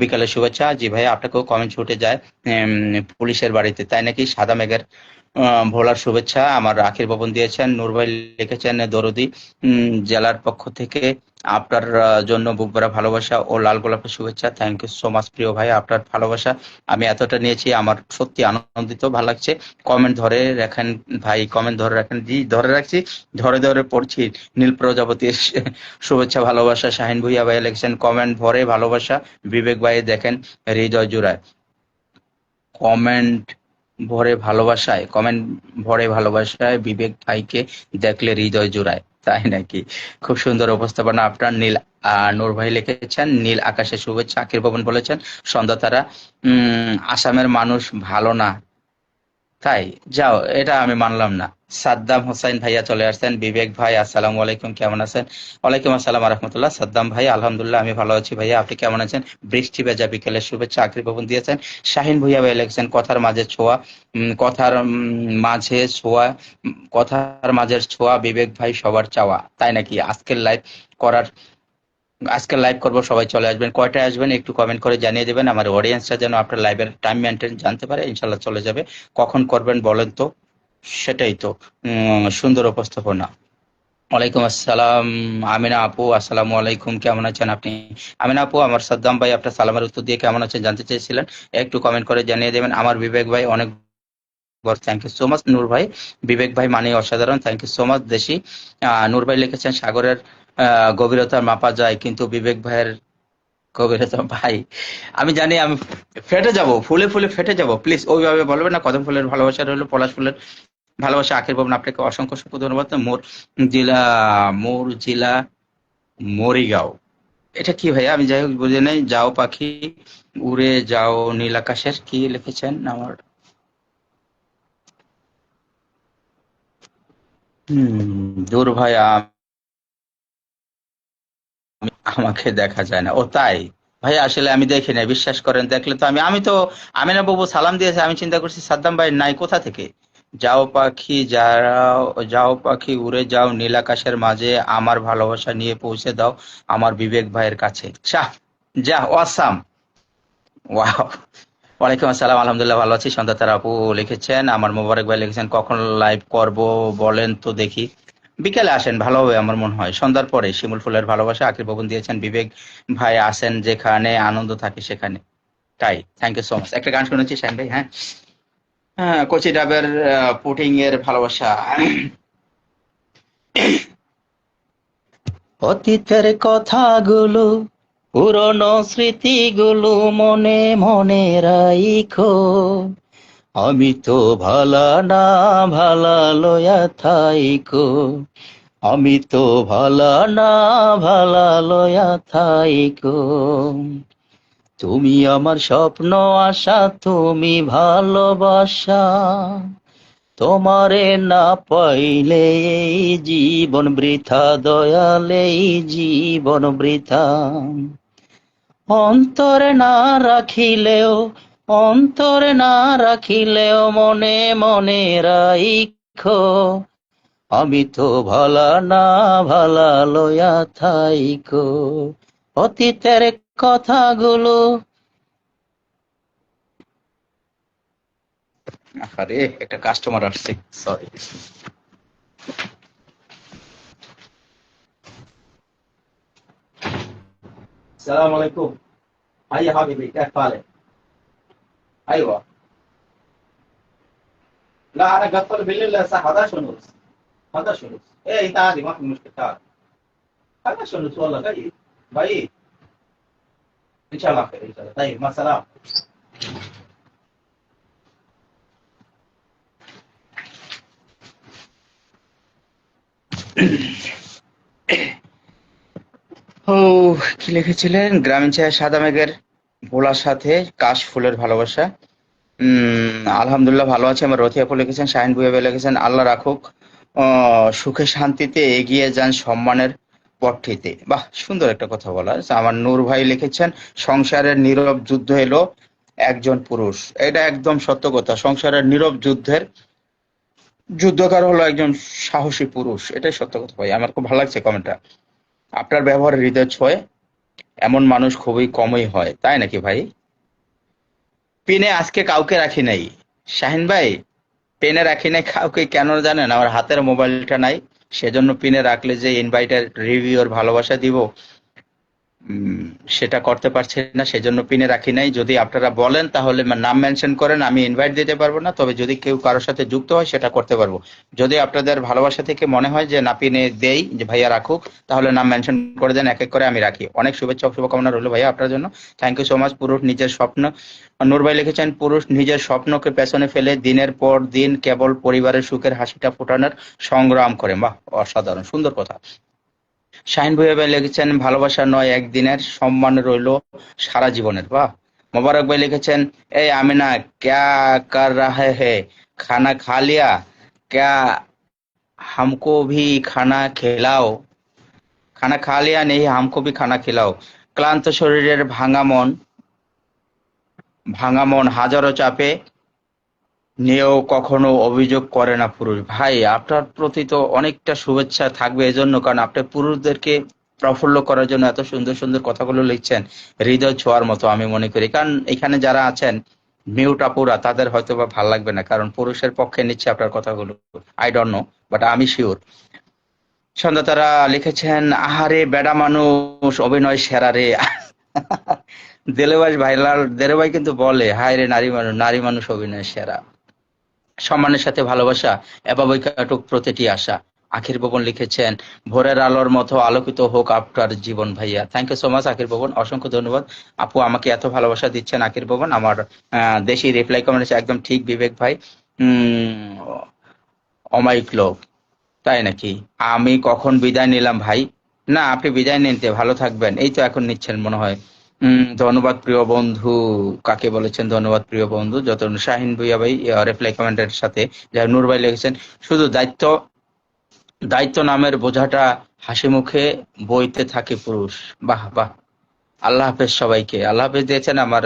S1: বিকালের শুভেচ্ছা। জি ভাই, আপনাকেও কমেন্ট ছুটে যায় পুলিশের বাড়িতে, তাই নাকি? সাদা মেঘের ভোলার শুভেচ্ছা আমার আখির ভবন দিয়েছেন। নূর ভাই লিখেছেন দরদি জেলার পক্ষ থেকে আপনার জন্য বুক ভরা ভালোবাসা ও লাল গোলাপের শুভেচ্ছা। থ্যাংক ইউ সো মাচ প্রিয় ভাই, আপনার ভালোবাসা আমি এতটা নিয়েছি, আমার সত্যি আনন্দিত, ভালো লাগছে। কমেন্ট ধরে রাখেন ভাই, কমেন্ট ধরে রাখেন। জি, ধরে রাখছি, ধরে ধরে পড়ছি। নীল প্রজাপতির শুভেচ্ছা ভালোবাসা। শাহিন ভুইয়া ভাই লিখেছেন কমেন্ট ভরে ভালোবাসা, বিবেক ভাই দেখেন হৃদয় জুড়ায়। কমেন্ট কমেন্ট ভরে ভালোবাসায় বিবেক ভাইকে দেখলে হৃদয় জুড়ায়, তাই নাকি? খুব সুন্দর উপস্থাপনা আপনার। নূর ভাই লিখেছেন নীল আকাশের শুভেচ্ছা। আখির ভবন বলেছেন সন্ধ্যা তারা আসামের মানুষ ভালো না, তাই? যাও, এটা আমি মানলাম না। সাদ্দাম হোসাইন ভাইয়া চলে আসছেন। বিবেক ভাই আসসালামু আলাইকুম, কেমন আছেন? ওয়ালাইকুম আসসালাম রাহমাতুল্লাহ। সাদ্দাম ভাই আলহামদুলিল্লাহ আমি ভালো আছি ভাইয়া, আপনি কেমন আছেন? বৃষ্টি ভেজা বিকেলের শুভেচ্ছা আখরি ভবন দিয়েছেন। শাহিন ভুইয়া ভাই লিখেছেন কথার মাঝে ছোঁয়া, কথার মাঝে ছোঁয়া, কথার মাঝের ছোঁয়া বিবেক ভাই সবার চাওয়া। তাই নাকি? করার আজকে লাইভ করবো, সবাই চলে আসবেন। কয়টায় আসবেন একটু কমেন্ট করে জানিয়ে দেবেন, আমার অডিয়েন্সরা যেন আপনার লাইভের টাইম মেনটেন জানতে পারে। ইনশাল্লাহ চলে যাবে। কখন করবেন বলেন তো? সেটাই তো সুন্দর উপস্থাপনা। ওয়ালাইকুম আসসালাম আমিনা আপু, আসসালামু আলাইকুম, কেমন আছেন আপনি? আমিনা আপু, আমার সাদ্দাম ভাই আপনার সালামের উত্তর দিয়ে কেমন আছেন জানতে চেয়েছিলেন, একটু কমেন্ট করে জানিয়ে দেবেন। আমার বিবেক ভাই অনেক বড়, থ্যাংক ইউ সো মাচ। নূর ভাই, বিবেক ভাই মানে অসাধারণ, থ্যাংক ইউ সো মাচ। দেশি নূর ভাই লিখেছেন সাগরের গভীরতা মাপা যায় কিন্তু বিবেক ভাইয়ের গভীরতা ভাই, আমি জানি আমি ফেটে যাব, ফুলে ফুলে ফেটে যাব। প্লিজ ওইভাবে বলবেন না। কদম ফুলের ভালোবাসা রইলো, পলাশ ফুলের ভালোবাসা। আখের পাবেন, আপনাকে অসংখ্য অসংখ্য ধন্যবাদ। জেলা জেলা মরিগাঁও, এটা কি ভাইয়া? আমি যাই হোক বুঝে নেই। যাও পাখি উড়ে যাও নীল আকাশের, কি লিখেছেন আমার? দূর ভাই, আমাকে দেখা যায় না। ও তাই? ভাই আসলে আমি দেখি না, বিশ্বাস করেন। দেখলে তো আমি তো আমিনা বাবু সালাম দিয়েছে, আমি চিন্তা করছি সাদ্দাম ভাই নাই কোথা থেকে। যাও পাখি যাও, যাও পাখি উড়ে যাও নীল আকাশের মাঝে, আমার ভালোবাসা নিয়ে পৌঁছে দাও আমার বিবেক ভাইয়ের কাছে। শাহ, যা অসাম, ওয়াও। ওয়ালাইকুম আসসালাম, আলহামদুলিল্লাহ ভালো আছি। সন্ধ্যা তারা আপু লিখেছেন, আমার মোবারক ভাই লিখেছেন কখন লাইভ করব বলেন তো দেখি। বিকেলে আসেন, ভালো হবে আমার মনে হয়। সন্ধ্যার পরে শিমুল ফুলের ভালোবাসা আখির ভবন দিয়েছেন। বিবেক ভাই আসেন যেখানে আনন্দ থাকে সেখানে। তাই, থ্যাংক ইউ সো মাচ। একটা গান শুনেছি শ্যাম ভাই, হ্যাঁ হ্যাঁ, কচি ডাবের পুটিং এর ভালোবাসা। অতীতের কথাগুলো, পুরনো স্মৃতিগুলো মনে মনে রাইখো। আমি তো ভালা না, ভালা লয়া থাইকো। আমি তো ভালা না, ভালা লয়া থাইকো। তুমি আমার স্বপ্ন আশা, তুমি ভালোবাসা। তোমারে না পাইলে এই জীবন বৃথা, দয়ালে এই জীবন বৃথা। অন্তরে না রাখিলেও, অন্তরে না রাখিলেও মনে মনে রাইখো। আমি তো ভালা না, ভালা লয়া থাইকো। অতীতের কথাগুলো। আরে একটা কাস্টমার আসছে, সরি। السلام عليكم. هيا حبيبي، كيف حالك؟ ايوه. لا انا قفل بالليل الساعه 11 ونص. 11 ونص. ايه انت عادي، ما في مشكله، تعال. 11 ونص والله جيد. بعيد. ان شاء الله خير ان شاء الله. طيب مع السلامه. ও, কি লিখেছিলেন? গ্রামীণ ছায়া সাদা মেঘের ভোলার সাথে কাশ ফুলের ভালোবাসা। আলহামদুলিল্লাহ ভালো আছে। আমার রথি আপু লিখেছেন, শাহিন ভুইয়া লিখেছেন আল্লাহ রাখুক সুখে শান্তিতে এগিয়ে যান সম্মানের পথটিতে। বাহ, সুন্দর একটা কথা বলা। আমার নূর ভাই লিখেছেন সংসারের নীরব যুদ্ধ এলো একজন পুরুষ। এটা একদম সত্য কথা। সংসারের নীরব যুদ্ধের যুদ্ধকার হলো একজন সাহসী পুরুষ। এটাই সত্য কথা ভাই। আমার খুব ভালো লাগছে কমেন্টটা। আপনার ব্যবহার হৃদয় ছোঁয়, এমন মানুষ খুবই কমই হয়। তাই নাকি ভাই? পিনে আজকে কাউকে রাখি নাই শাহিন ভাই, পেনে রাখি নাই কাউকে। কেন জানেন? আমার হাতের মোবাইলটা নাই, সেজন্য পিনে রাখলে যে ইনভাইটের রিভিউ আর ভালোবাসা দিব, উম, সেটা করতে পারছি না, সেজন্য পিনে রাখি নাই। যদি আপনারা বলেন তাহলে নাম মেনশন করেন, আমি ইনভাইট দিতে পারবো না, তবে যদি কেউ কারোর সাথে যুক্ত হয় সেটা করতে পারবো। যদি আপনাদের ভালোবাসা থেকে মনে হয় যে না পিনে দেই, যে ভাইয়া রাখুক, তাহলে নাম মেনশন করে দেন, এক এক করে আমি রাখি। অনেক শুভেচ্ছা ও শুভকামনা রইল ভাইয়া আপনার জন্য। Thank you so much. পুরুষ নিজের স্বপ্ন, নূর ভাই লিখেছেন পুরুষ নিজের স্বপ্নকে পেছনে ফেলে দিনের পর দিন কেবল পরিবারের সুখের হাসিটা ফোটানোর সংগ্রাম করে। বাহ, অসাধারণ সুন্দর কথা। শাহিন ভুঁইয়া ভাই লিখেছেন ভালোবাসা নয় একদিনের, সম্মান রইলো সারা জীবনের। বাহ। মোবারক ভাই লিখেছেন এই আমিনা ক্যা কর রাহে হে, खाना खा लिया क्या, हमको भी खाना खिलाओ। খানা খা লিয়া নেই, হামকো ভি খানা খিলাও। ক্লান্ত শরীরের ভাঙা মন হাজারো চাপে নিয়েও কখনো অভিযোগ করে না পুরুষ। ভাই আপনার প্রতি তো অনেকটা শুভেচ্ছা থাকবে এজন্য, কারণ আপনি পুরুষদেরকে প্রফুল্ল করার জন্য এত সুন্দর সুন্দর কথাগুলো লিখছেন, হৃদয় ছোঁয়ার মতো আমি মনে করি। কারণ এখানে যারা আছেন মিউট আপুরা, তাদের হয়তো বা ভাল লাগবে না, কারণ পুরুষের পক্ষে নিচ্ছে আপনার কথাগুলো। আই ডোন্ট নো, বাট আমি শিওর। সন্ধ্যা তারা লিখেছেন, আহারে বেডা মানুষ অভিনয় সেরা রে। দেলে ভাই কিন্তু বলে, হায় রে নারী মানুষ অভিনয় সেরা। সম্মানের সাথে ভালোবাসা এভাবেই কাটুক প্রতিটি আশা। আখির ভবন লিখেছেন, ভোরের আলোর মতো আলোকিত হোক আপনার জীবন ভাইয়া। থ্যাংক ইউ সো মাচ আখির ভবন, অসংখ্য ধন্যবাদ। আপু আমাকে এত ভালোবাসা দিচ্ছেন আখির ভবন। আমার দেশি রিপ্লাই কমেন্ট একদম ঠিক বিবেক ভাই। অমাইক লোক, তাই নাকি? আমি কখন বিদায় নিলাম ভাই? না, আপনি বিদায় নিতে ভালো থাকবেন, এই তো এখন নিচ্ছেন মনে হয়। ধন্যবাদ প্রিয় বন্ধু। কাকে বলেছেন ধন্যবাদ প্রিয় বন্ধু? যত শাহিন ভুইয়া ভাই রিপ্লাই কমেন্টের সাথে। যাই হোক, নূর ভাই লিখেছেন, শুধু দায়িত্ব দায়িত্ব নামের বোঝাটা হাসি মুখে বইতে থাকে পুরুষ। বাহ বাহ। আল্লাহ হাফেজ সবাইকে। আল্লাহ হাফেজ দিয়েছেন আমার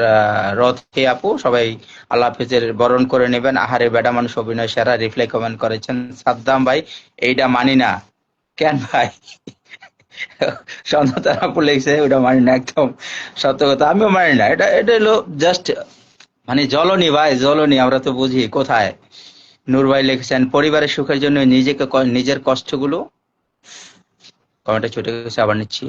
S1: রথে আপু, সবাই আল্লাহ হাফেজের বরণ করে নেবেন। আহারে বেডা মানুষ অভিনয় সেরা রিপ্লাই কমেন্ট করেছেন সাদ্দাম ভাই। এইটা মানি না। কেন ভাই? সন্ধ্যা আপু লিখছে ওটা মানি না, একদম সত্য কথা, আমিও মানি না। এটা এটা হলো জাস্ট মানে জ্বলনি ভাই, জ্বলনি, আমরা তো বুঝি কোথায়। নূর ভাই লিখেছেন, পরিবারের সুখের জন্য নিজের কষ্টগুলো, কমেন্টে ছুটে গেছে, আবার নিচ্ছি,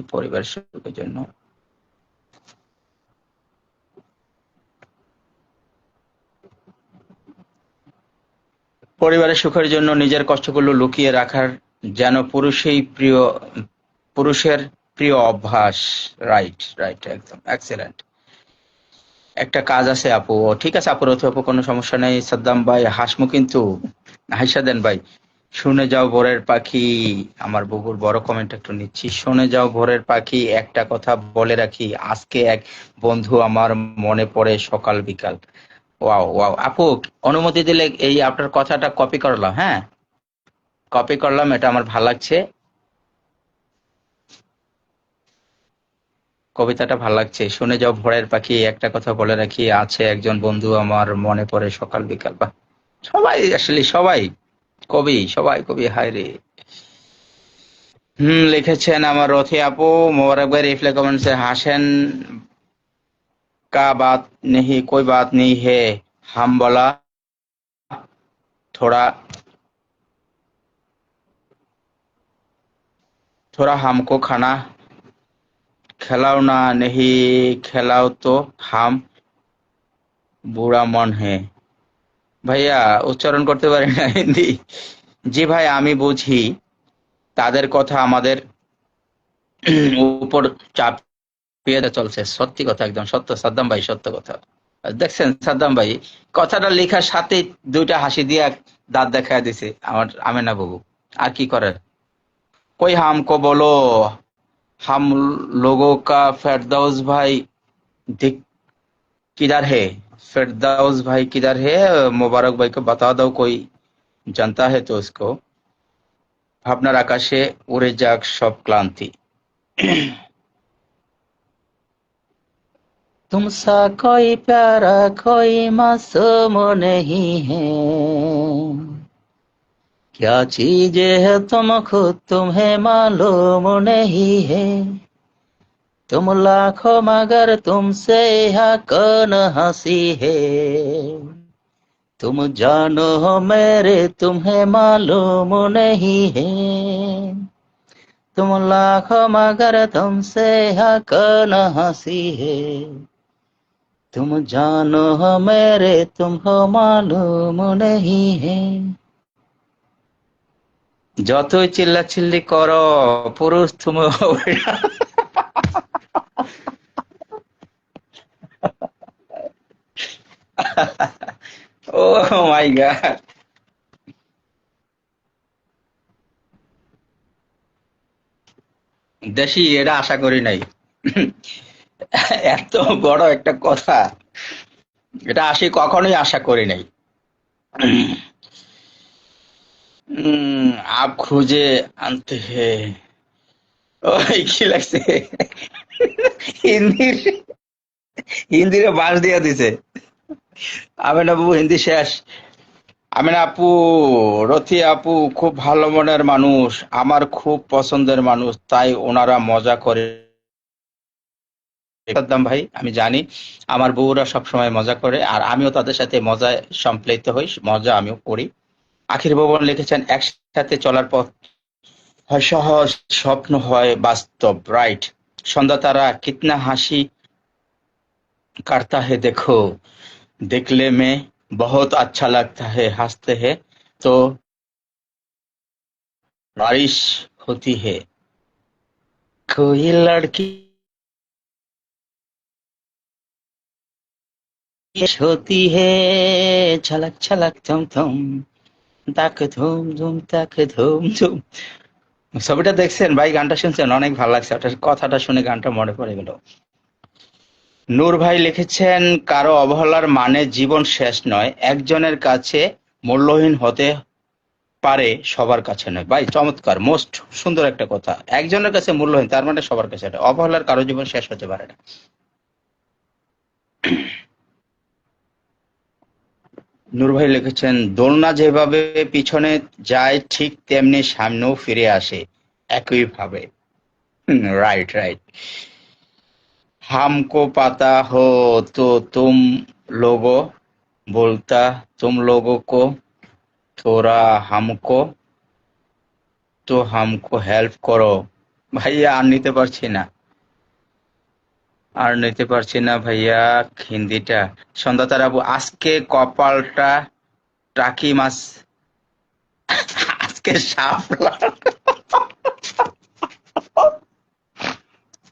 S1: পরিবারের সুখের জন্য নিজের কষ্টগুলো লুকিয়ে রাখার যেন পুরুষের প্রিয় অভ্যাস। রাইট রাইট, একদম এক্সেলেন্ট। একটা কাজ আছে আপু। ও ঠিক আছে আপু, রথ আপু, কোনো সমস্যা নেই। সাদ্দাম ভাই হাসমু কিন্তু, হাইসা দেন ভাই। শুনে যাও ভোরের পাখি, আমার বুবুর বড় কমেন্ট একটু নিচ্ছি। শুনে যাও ভোরের পাখি, একটা কথা বলে রাখি, আজকে এক বন্ধু আমার মনে পড়ে সকাল বিকাল। ওয়াও ওয়াও আপু, অনুমতি দিলে এই আপনার কথাটা কপি করলাম, হ্যাঁ কপি করলাম, এটা আমার ভালো লাগছে, কবিতাটা ভালো লাগছে। শুনে যাও ভোরের পাখি, একটা কথা বলে রাখি, আছে একজন বন্ধু আমার মনে পড়ে সকাল বিকাল। বাহ, সবাই আসলে সবাই কবি, সবাই কবি, হায় রে। লিখেছেন আমার রথি আপু, মোবারক ভাই রিপ্লাই কমেন্টসে হাসেন, का बात नहीं कोई बात नहीं है, हम बोला थोड़ा थोड़ा हमको खाना खिलाओ ना, नहीं खिलाओ तो हम बुरा मन है। ভাইয়া উচ্চারণ করতে পারি না হিন্দি। জি ভাই আমি বুঝি, তাদের কথা আমাদের উপর চাপিয়ে দেওয়া চলছে। সত্যি কথা, একদম সত্য সাদ্দাম ভাই, সত্য কথা। দেখছেন সাদ্দাম ভাই, কথাটা লেখার সাথে দুইটা হাসি দিয়ে দাঁত দেখায় দিছে আমার আমেনা বাবু। আর কি করার। कोई हमको बोलो, हम लोगों का फिरदौस भाई दिख किधर है? फिरदौस भाई किधर है? मुबारक भाई को बता दो, कोई जानता है तो उसको। ভাবনার আকাশে উড়ে যাক সব ক্লান্তি। तुमसा कोई प्यारा कोई मासूम नहीं है, क्या चीजें है तुम खुद तुम्हें मालूम नहीं है, तुम लाखों मगर तुमसे यहाँ कौन हंसी है, तुम जानो मेरे तुम्हें मालूम नहीं है, तुम लाखों मगर तुमसे यहाँ कौन हंसी है, तुम जानो मेरे तुमको मालूम नहीं है। যতই চিল্লাচিল্লি করো পুরুষ তুমি হবে না। ও মাই গড, দেশি, এটা আশা করি নাই। এত বড় একটা কথা, এটা কখনোই আশা করি নাই। आप খুঁজে আনতে হে ওই কি লাগছে হিন্দির হিন্দিরে বাস দিয়া দিছে আমেনা বাবু হিন্দি শেষ আমেনা আপু রথি আপু খুব ভালো মনের মানুষ আমার খুব পছন্দের মানুষ তাই ওনারা মজা করে সাদ্দাম ভাই আমি জানি আমার বউরা সবসময় মজা করে আর আমিও তাদের সাথে মজায় সম্পৃক্ত হই মজা আমিও করি আখির ভবন লিখেছেন একসাথে চলার পথ হয় সহজ স্বপ্ন হয় বাস্তব রাইট সন্ধ্যা তারা কিতনা হাসি करता है देखो देखने में बहुत अच्छा लगता है हंसते हैं तो बारिश होती है कोई लड़की होती है छलक छलक थम थम তাক ধুম ধুম তাক ধুম ধুম ছবিটা দেখছেন ভাই গানটা শুনছেন অনেক ভালো লাগছে ওটার কথাটা শুনে গানটা মনে পড়ে গেল নূর ভাই লিখেছেন কারো অবহেলার মানে জীবন শেষ নয় একজনের কাছে মূল্যহীন হতে পারে সবার কাছে নয় ভাই চমৎকার মোস্ট সুন্দর একটা কথা একজনের কাছে মূল্যহীন তার মানে সবার কাছে এটা অবহেলার কারো জীবন শেষ হতে পারে না নূর ভাই লিখেছেন দোলনা যেভাবে পিছনে যায় ঠিক তেমনি সামনেও ফিরে আসে একই ভাবে राइट राइट हमको पता हो तो तुम लोगों बोलता तुम लोगों को थोड़ा हमको তো हमको হেল্প করো ভাইয়া আর নিতে পারছি না আর নিতে পারছি না ভাইয়া হিন্দিটা সন্ধ্যা তারা আজকে কপালটা টাকি মাছ আজকে শাপলা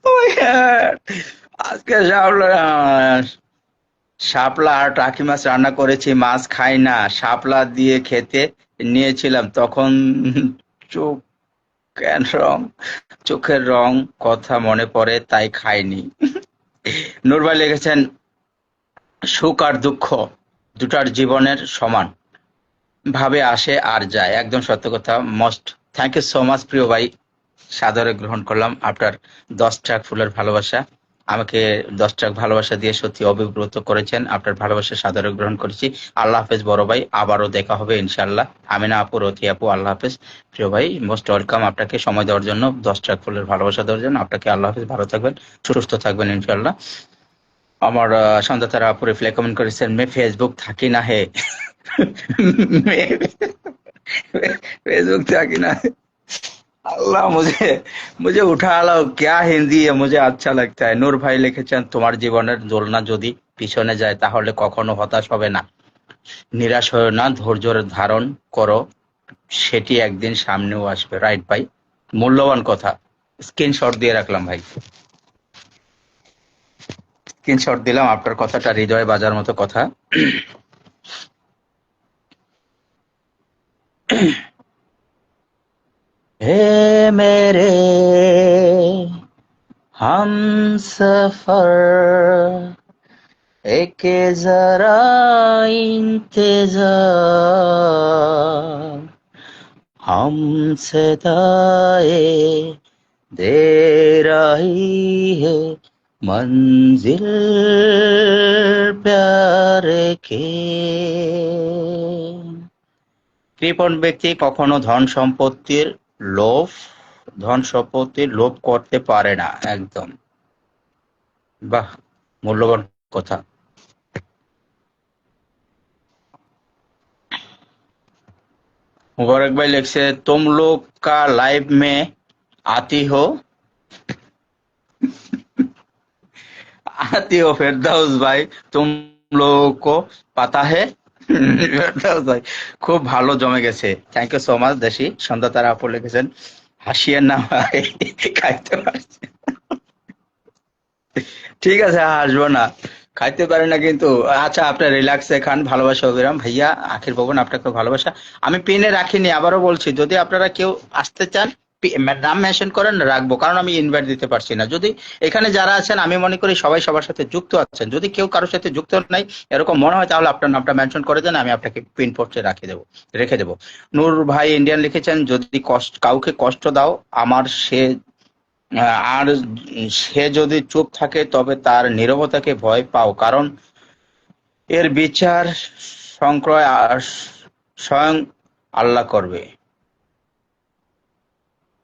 S1: Oh my God! আজকে শাপলা শাপলা আর টাকি মাছ রান্না করেছি মাছ খাই না শাপলা দিয়ে খেতে নিয়েছিলাম তখন চোখ কেন রং চোখের রং কথা মনে পড়ে তাই খাইনি নূর ভাই লিখেছেন সুখ আর দুঃখ দুটার জীবনের সমান ভাবে আসে আর যায় একদম সত্য কথা most thank you so much প্রিয় ভাই সাদরে গ্রহণ করলাম আপনার 10 ট্রাক ফুলের ভালোবাসা আমাকে 10 ট্রাক ভালোবাসা দিয়ে সত্যি অভিভূত করেছেন আপনার ভালোবাসা সাদরে গ্রহণ করেছি আল্লাহ হাফেজ বড় ভাই আবারও দেখা হবে ইনশাআল্লাহ আমিনা আপু রথি আপু আল্লাহ হাফেজ প্রিয় ভাই মোস্ট ওয়েলকাম আপনাকে সময় দেওয়ার জন্য 10 ট্রাক ফুলের ভালোবাসা দেওয়ার জন্য আপনাকে আল্লাহ হাফেজ ভালো থাকবেন সুস্থ থাকবেন ইনশাআল্লাহ আমার সন্ধ্যা তারা আপু রিপ্লাই কমেন্ট করেছেন মে ফেসবুক থাকি না হে फेसबुक था कि ना अल्लाह मुझे मुझे उठा लाओ क्या हिंदी है मुझे अच्छा लगता है নূর ভাই লিখেছেন তোমার জীবনের দোলনা যদি পিছনে যায় তাহলে কখনো হতাশ হবে না নিরাশ হও না ধৈর্য ধারণ করো সেটি একদিন সামনেও আসবে রাইট ভাই মূল্যবান কথা স্ক্রিনশট দিয়ে রাখলাম ভাই স্ক্রিনশট দিলাম আপনার কথাটা হৃদয়ে বাজার মতো কথা हे मेरे हम सफर एक जरा इंतजार हमसे दाए दे रही है मंजिल प्यारे के কৃপণ ব্যক্তি কখনো ধন সম্পত্তির লোভ করতে পারে না একদম বাহ মূল্যবান কথা मुबारक भाई लिखसे तुम लोग का लाइव में आती हो फिरदाउस भाई तुम लोगों को पता है ফেরদাউস ভাই খুব ভালো জমে গেছে থ্যাংক ইউ সো মাচ দেশি সন্ধ্যা তারা আপু লিখেছেন হাসিয়েন না ভাই খাইতে পারছি ঠিক আছে হাসবো না খাইতে পারে না কিন্তু আচ্ছা আপনার রিল্যাক্সে খান ভালোবাসা অবিরাম ভাইয়া আখির ভবন আপনাকে ভালোবাসা আমি পিনে রাখিনি আবারও বলছি যদি আপনারা কেউ আসতে চান নাম মেনশন করেন, রাখবো, কারণ আমি ইনভাইট দিতে পারছি না। যদি এখানে যারা আছেন আমি মনে করি সবাই সবার সাথে যুক্ত আছেন, যদি কেউ কারোর সাথে যুক্ত নাই এরকম মনে হয় তাহলে আপনার নামটা মেনশন করে দেন, আমি আপনাকে পিন পোস্টে রেখে দেবো। নূর ভাই ইন্ডিয়ান লিখেছেন, যদি কাউকে কষ্ট দাও আমার আর সে যদি চুপ থাকে তবে তার নীরবতাকে ভয় পাও, কারণ এর বিচার সংক্রয় স্বয়ং আল্লাহ করবে।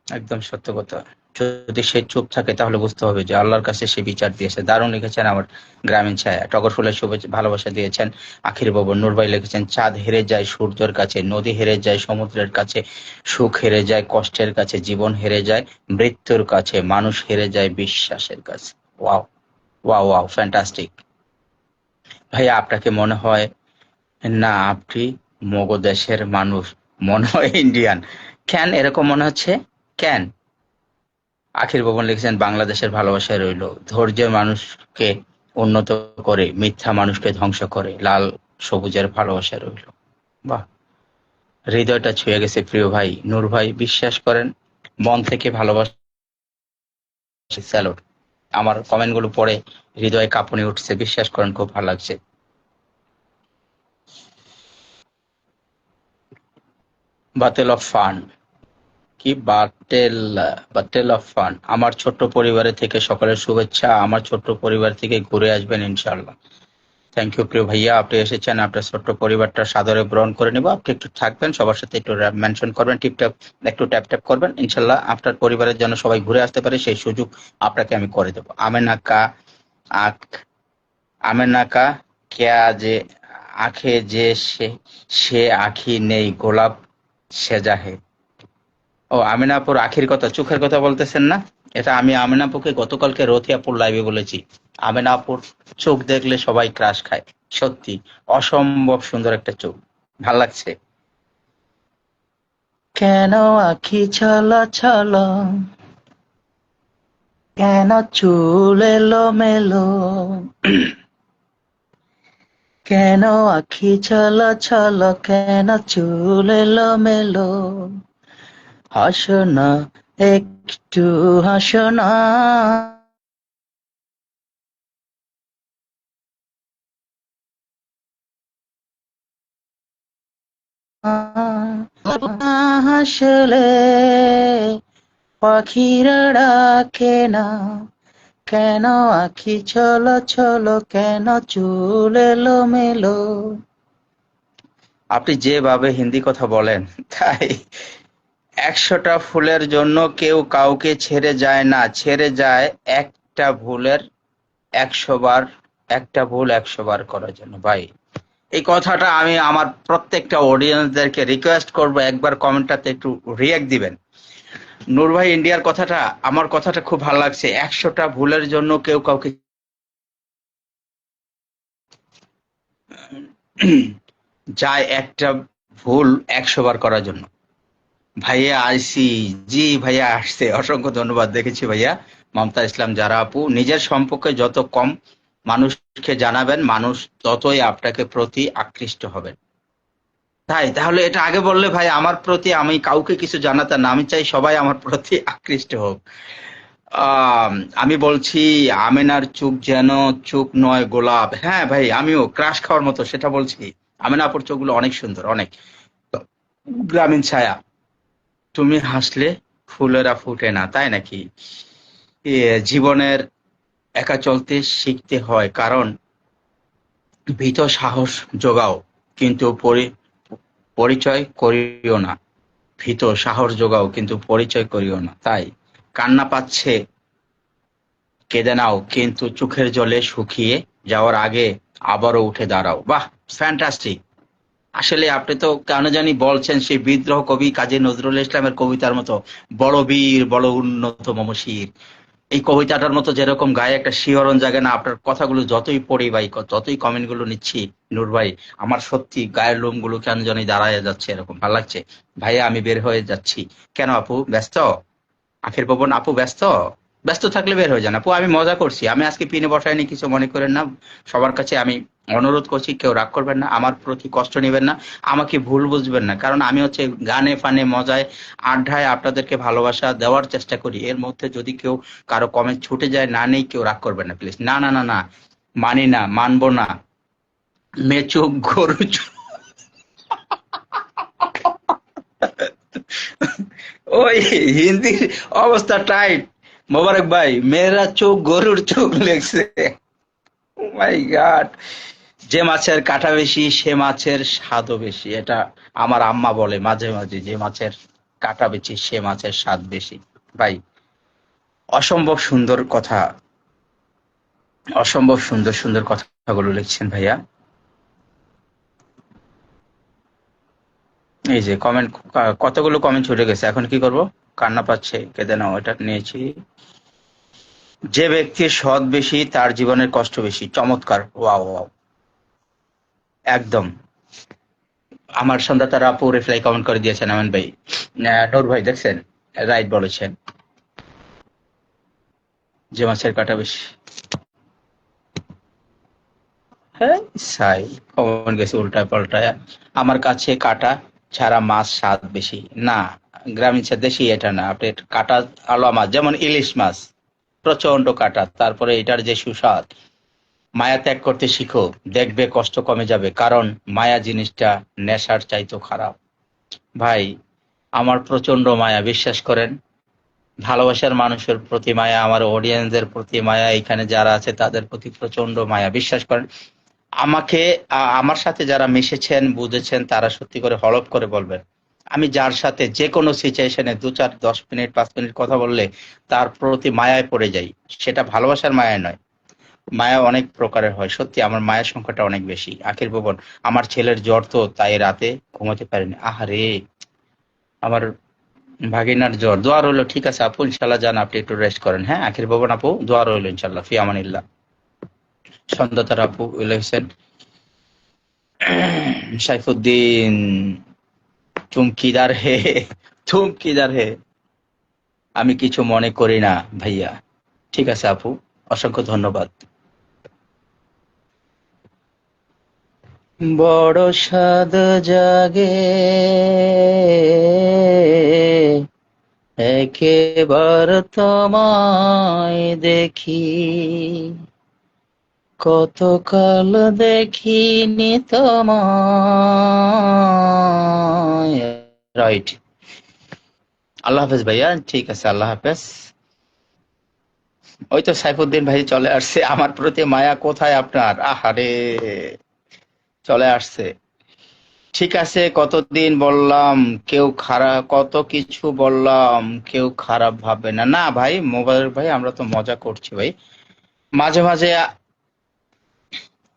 S1: একদম সত্য কথা। যদি সে চুপ থাকে তাহলে বুঝতে হবে যে আল্লাহর কাছে সে বিচার দিয়েছে। দারুণ লিখেছেন আমার গ্রামীণ ছায়া। টগর ফুলের শুভেচ্ছা ভালোবাসা দিয়েছেন আখির বাবু। নূর ভাই লিখেছেন, চাঁদ হেরে যায় সূর্যের কাছে, নদী হেরে যায় সমুদ্রের কাছে, সুখ হেরে যায় কষ্টের কাছে, জীবন হেরে যায় মৃত্যুর কাছে, মানুষ হেরে যায় বিশ্বাসের কাছে। Wow wow wow, fantastic. ভাইয়া আপনাকে মনে হয় না আপনি মগদেশের মানুষ, মনে হয় ইন্ডিয়ান। কেন এরকম মনে হচ্ছে, কেন? আখির ভবন লিখেছেন, বাংলাদেশের ভালোবাসায় রইল, ধৈর্য মানুষকে উন্নত করে, মিথ্যা মানুষকে ধ্বংস করে, লাল সবুজের ভালোবাসায় রইল। বাহ, হৃদয়টা ছুঁয়ে গেছে প্রিয় ভাই। নূর ভাই বিশ্বাস করেন, মন থেকে ভালোবাসা, স্যালুট। আমার কমেন্ট গুলো পড়ে হৃদয়ে কাঁপুনি উঠছে, বিশ্বাস করেন খুব ভালো লাগছে। বাটেল অফ ফান, কি বাটেল অফ ফান। আমার ছোট্ট পরিবারের থেকে সকলের শুভেচ্ছা, আমার ছোট্ট পরিবার থেকে ঘুরে আসবেন ইনশাল্লাহ। থ্যাংক ইউ প্রিয় ভাইয়া, আপনি এসেছেন, আপনার ছোট্ট পরিবারটা সাদরে গ্রহণ করে নেব। আপনি একটু থাকবেন, সবার সাথে একটু মেনশন করবেন, একটু ট্যাপ ট্যাপ করবেন, ইনশাল্লাহ আপনার পরিবারের জন্য সবাই ঘুরে আসতে পারে সেই সুযোগ আপনাকে আমি করে দেবো। আখ আমেনাকা কেয়া যে আখে যে সে আখি নেই গোলাপ সেজাহে। ও, আমিনাপুর আখির কথা, চোখের কথা বলতেছেন না? এটা আমি আমিনাপুকে গতকালকে রথিয়াপুর লাইভে বলেছি। আমিনাপুর চোখ দেখলে সবাই ক্রাশ খায়, সত্যি অসম্ভব সুন্দর একটা চোখ, ভাল লাগছে। কেন আখি ছলো ছলো, কেন চুল এলো মেলো, কেন আখি ছলো ছলো, কেন চুল এলো মেলো, হাসো না একটু, হাসো না। হাসলে পাখিরা ডাকে না, কেন আখি ছলো ছলো, কেন চুল এলো মেলো। আপনি যেভাবে হিন্দি কথা বলেন তাই 100টা ফুলের জন্য কেউ কাউকে ছেড়ে যায় না, ছেড়ে যায় একটা ভুলের 100 বার, একটা ভুল 100 বার করার জন্য। ভাই, এই কথাটা আমি আমার প্রত্যেকটা অডিয়েন্সদেরকে রিকোয়েস্ট করব, একবার কমেন্টটাতে একটু রিয়াক্ট দিবেন। নূর ভাই ইন্ডিয়ার কথাটা, আমার কথাটা খুব ভালো লাগছে। 100টা ভুলের জন্য কেউ কাউকে যায় একটা ভুল 100 বার করার জন্য। ভাইয়া আইসি, জি ভাইয়া আসছে, অসংখ্য ধন্যবাদ। দেখেছি ভাইয়া। মমতা ইসলাম, যারা আপু নিজের সম্পর্কে যত কম মানুষকে জানাবেন, মানুষ ততই আপনাকে প্রতি আকৃষ্ট হবেন। তাহলে এটা আগে বললে ভাই আমার প্রতি, আমি কাউকে কিছু জানাতাম না, আমি চাই সবাই আমার প্রতি আকৃষ্ট হোক। আম, আমি বলছি আমেনার চোখ যেন চোখ নয় গোলাপ। হ্যাঁ ভাই, আমিও ক্রাশ খাওয়ার মতো সেটা বলছি। আমেনা আপুর চোখগুলো অনেক সুন্দর, অনেক। গ্রামীণ ছায়া, তুমি হাসলে ফুলেরা ফুটে না, তাই নাকি? জীবনের একা চলতে শিখতে হয়, কারণ ভীত সাহস যোগাও কিন্তু পরিচয় করিও না। ভীত সাহস যোগাও কিন্তু পরিচয় করিও না। তাই কান্না পাচ্ছে কেঁদে নাও, কিন্তু চোখের জলে শুকিয়ে যাওয়ার আগে আবারও উঠে দাঁড়াও। বাহ, ফ্যান্টাস্টিক। আসলে আপনি তো কেন জানি বলছেন সেই বিদ্রোহ কবি কাজী নজরুল ইসলামের কবিতার মতো, বড় বীর বড় উন্নত মমশির। এই কবিতাটার মতো যেরকম গায়ে একটা শিহরণ জাগে না, আপনার কথাগুলো যতই পড়ি ভাই, যতই কমেন্ট গুলো নিচ্ছি নূর ভাই, আমার সত্যি গায়ের লোম গুলো কেন জানি দাঁড়ায় যাচ্ছে, এরকম ভালো লাগছে। ভাইয়া আমি বের হয়ে যাচ্ছি। কেন আপু ব্যস্ত? আখির ভবন আপু ব্যস্ত? ব্যস্ত থাকলে বের হয়ে যান আপু, আমি মজা করছি, আমি আজকে পিনে বসাইনি, কিছু মনে করেন না। সবার কাছে আমি অনুরোধ করছি, কেউ রাগ করবেন না, আমার প্রতি কষ্ট নেবেন না, আমাকে ভুল বুঝবেন না, কারণ আমি হচ্ছে গানে ফানে মজায় আড্ডায় আপনাদেরকে ভালোবাসা দেওয়ার চেষ্টা করি। এর মধ্যে যদি কেউ কারো কমেন্ট ছুটে যায়, না নেই, কেউ রাগ করবেন না প্লিজ। না না না না, মানি না, মানবো না। মেচুক গরু ওই হিন্দির অবস্থা টাইট। মোবারক ভাই, মেয়েরা চোখ গরুর চোখ লেগছে। ও মাই গড। যে মাছের কাঁটা বেশি সে মাছের স্বাদও বেশি, এটা আমার আম্মা বলে মাঝে মাঝে, যে মাছের কাঁটা বেশি সে মাছের স্বাদ বেশি। ভাই, অসম্ভব সুন্দর কথা, অসম্ভব সুন্দর সুন্দর কথাগুলো লিখছেন ভাইয়া। এই যে কমেন্ট, কতগুলো কমেন্ট ছুটে গেছে, এখন কি করব? কান্না পাচ্ছে, কেঁদে নাও, এটা নিয়েছি। যে ব্যক্তির সৎ বেশি তার জীবনের কষ্ট বেশি। চমৎকার, ওয়াও ওয়াও, একদম। আমার সন্ধ্যা আপু রিপ্লাই কমেন্ট করে দিয়েছেন আমান ভাই। নূর ভাই দেখছেন, রাইট বলেছেন, যে মাছের কাঁটা বেশি। হ্যাঁ, সাই কমন গেছে উল্টায় পাল্টায়। আমার কাছে কাঁটা ছাড়া মাছ স্বাদ বেশি না, গ্রামীণ দেশি এটা না, আপনি কাঁটা আলো মাছ, যেমন ইলিশ মাছ প্রচন্ড কাঁটা, তারপরে এটার যে সুস্বাদ। মায়া ত্যাগ করতে শিখো, দেখবে কষ্ট কমে যাবে, কারণ মায়া জিনিসটা নেশার চাইতেও খারাপ। ভাই, আমার প্রচন্ড মায়া, বিশ্বাস করেন। ভালোবাসার মানুষের প্রতি মায়া, আমার অডিয়েন্সের প্রতি মায়া, এখানে যারা আছে তাদের প্রতি প্রচন্ড মায়া, বিশ্বাস করেন। আমাকে আমার সাথে যারা মিশেছেন, বুঝেছেন, তারা সত্যি করে হলপ করে বলবেন, আমি যার সাথে যে কোনো সিচুয়েশনে 2, 4, 10 মিনিট 5 মিনিট কথা বললে তার প্রতি মায়ায় পড়ে যাই। সেটা ভালোবাসার মায়ায় নয়, মায়া অনেক প্রকারের হয়। সত্যি আমার মায়ের সংখ্যাটা অনেক বেশি। আখির ভুবন, আমার ছেলের জ্বর তো, তাই রাতে ঘুমাতে পারিনি। আহারে, আমার ভাগিনার জ্বর, দোয়া রইলো। ঠিক আছে আপু, ইনশাল্লাহ যান, আপনি একটু রেস্ট করেন। হ্যাঁ আখির ভুবন আপু, দোয়া রইলো, ইনশাল্লাহ, ফি আমানিল্লাহ। সন্ধ্যাতারা আপু লিখছেন, সাইফুদ্দিন, তুম কিদার হে, তুম কিদার হে। আমি কিছু মনে করি না ভাইয়া। ঠিক আছে আপু, অসংখ্য ধন্যবাদ। বড় সাদ জাগে একেবার তোমায় দেখি, কতকাল দেখিনি তোমায়। রাইট। আল্লাহ হাফেজ ভাইয়া, ঠিক আছে, আল্লাহ হাফেজ। ওই তো সাইফুদ্দিন ভাই চলে আসছে, আমার প্রতি মায়া কোথায় আপনার, আহারে, চলে আসছে। ঠিক আছে, কতদিন বললাম, কেউ খারাপ, কত কিছু বললাম, কেউ খারাপ ভাবে না। না ভাই, মোবাইল ভাই, আমরা তো মজা করছি ভাই, মাঝে মাঝে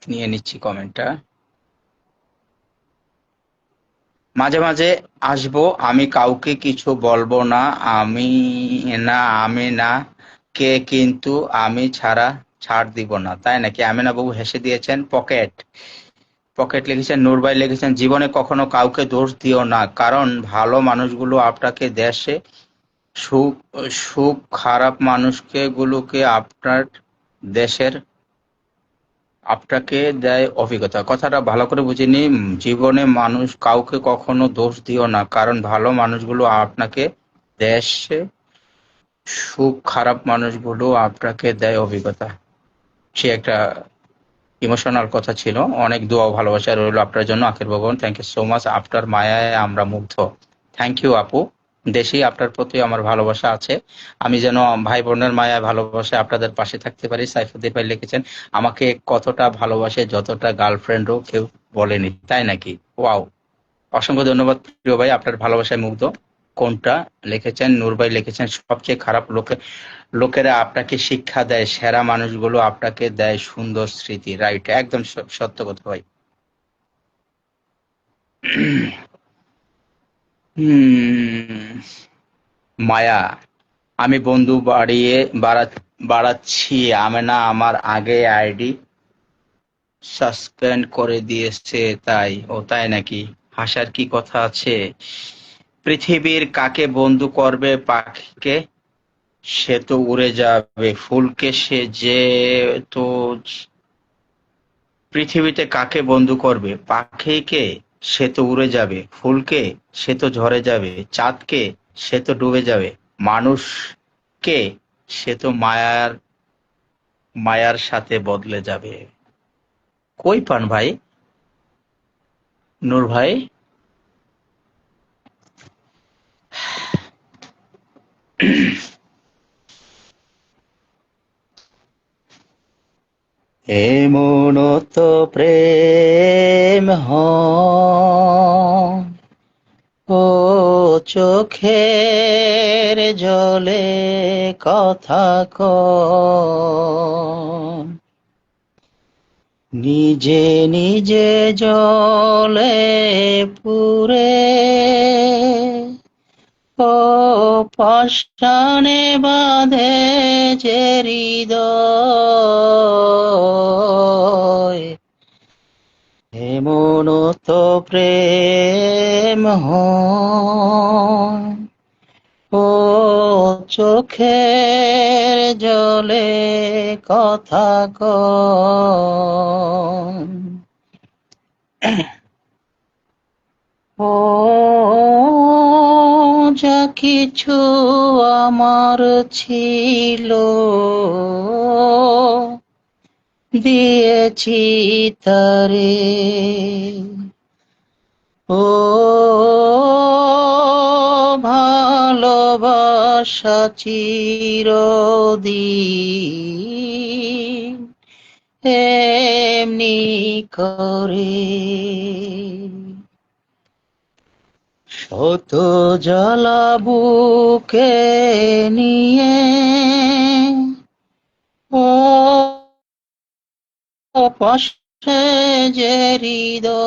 S1: নিয়ে নিচ্ছি কমেন্টটা, মাঝে মাঝে আসবো, আমি কাউকে কিছু বলবো না। আমি না, আমি না, কে কিন্তু আমি ছাড়া ছাড় দিব না, তাই নাকি? আমিনা বাবু হেসে দিয়েছেন। পকেট, পকেট লিখেছেন, নূর ভাই লিখেছেন, জীবনে কখনো কাউকে দোষ দিও না, কারণ ভালো মানুষগুলো আপনাকে দেশে সুখ, সুখ খারাপ মানুষকে গুলোকে আপনার দেশের আপনাকে দেয় অভিজ্ঞতা। কথাটা ভালো করে বুঝিনি। জীবনে মানুষ কাউকে কখনো দোষ দিও না, কারণ ভালো মানুষগুলো আপনাকে দেশে সুখ খারাপ মানুষগুলো আপনাকে দেয় অভিজ্ঞতা। সে একটা ইমোশনাল কথা ছিল। অনেক দোয়া ও ভালোবাসা রইল আপনার জন্য আখির ভগবান। Thank you so much. আপনার মায়ায় আমরা মুগ্ধ। থ্যাংক ইউ আপু। দেশি, আপনার প্রতি আমার ভালোবাসা আছে। আমি যেন ভাই বোনের মায়ায় ভালোবাসে আপনাদের পাশে থাকতে পারি। সাইফুদ্দিন ভাই লিখেছেন, আমাকে কতটা ভালোবাসে যতটা গার্লফ্রেন্ডও কেউ বলেনি, তাই নাকি? ওয়াও, অসংখ্য ধন্যবাদ প্রিয় ভাই, আপনার ভালোবাসায় মুগ্ধ। কোনটা লিখেছেন? নূর ভাই লিখেছেন, সবচেয়ে খারাপ লোকেরা আপনাকে শিক্ষা দেয়, সেরা মানুষগুলো আপনাকে দেয় সুন্দর স্মৃতি। রাইট, একদম সত্য কথা ভাই। হুম, মায়া, আমি বন্ধু বাড়াচ্ছি, আমেনা আমার আগে আইডি সাসপেন্ড করে দিয়েছে, তাই? ও তাই নাকি? হাসার কি কথা আছে? পৃথিবীর কাকে বন্ধু করবে পাখিকে? সে তো উড়ে যাবে। ফুলকে সে যে তো পৃথিবীতে কাকে বন্ধু করবে? পাখিকে? সে তো উড়ে যাবে। ফুলকে? সে তো ঝরে যাবে। চাঁদকে? সে তো ডুবে যাবে। মানুষকে? সে তো মায়ার মায়ার সাথে বদলে যাবে। কই পান ভাই? নূর ভাই? এমন তো প্রেম হয় ও চোখের জলে কথা কয়, নিজে নিজে জলে পুরে ও পাষাণে বাঁধে যে হৃদয়, এমন তো প্রেম হয় ও চোখের জলে কথা কয়। ও যা কিছু আমার ছিল দিয়েছি তারে, ও ভালোবাসা চিরদিন এমনি করে শত জ্বালা বুকে নিয়ে ও পাশে যে হৃদয়,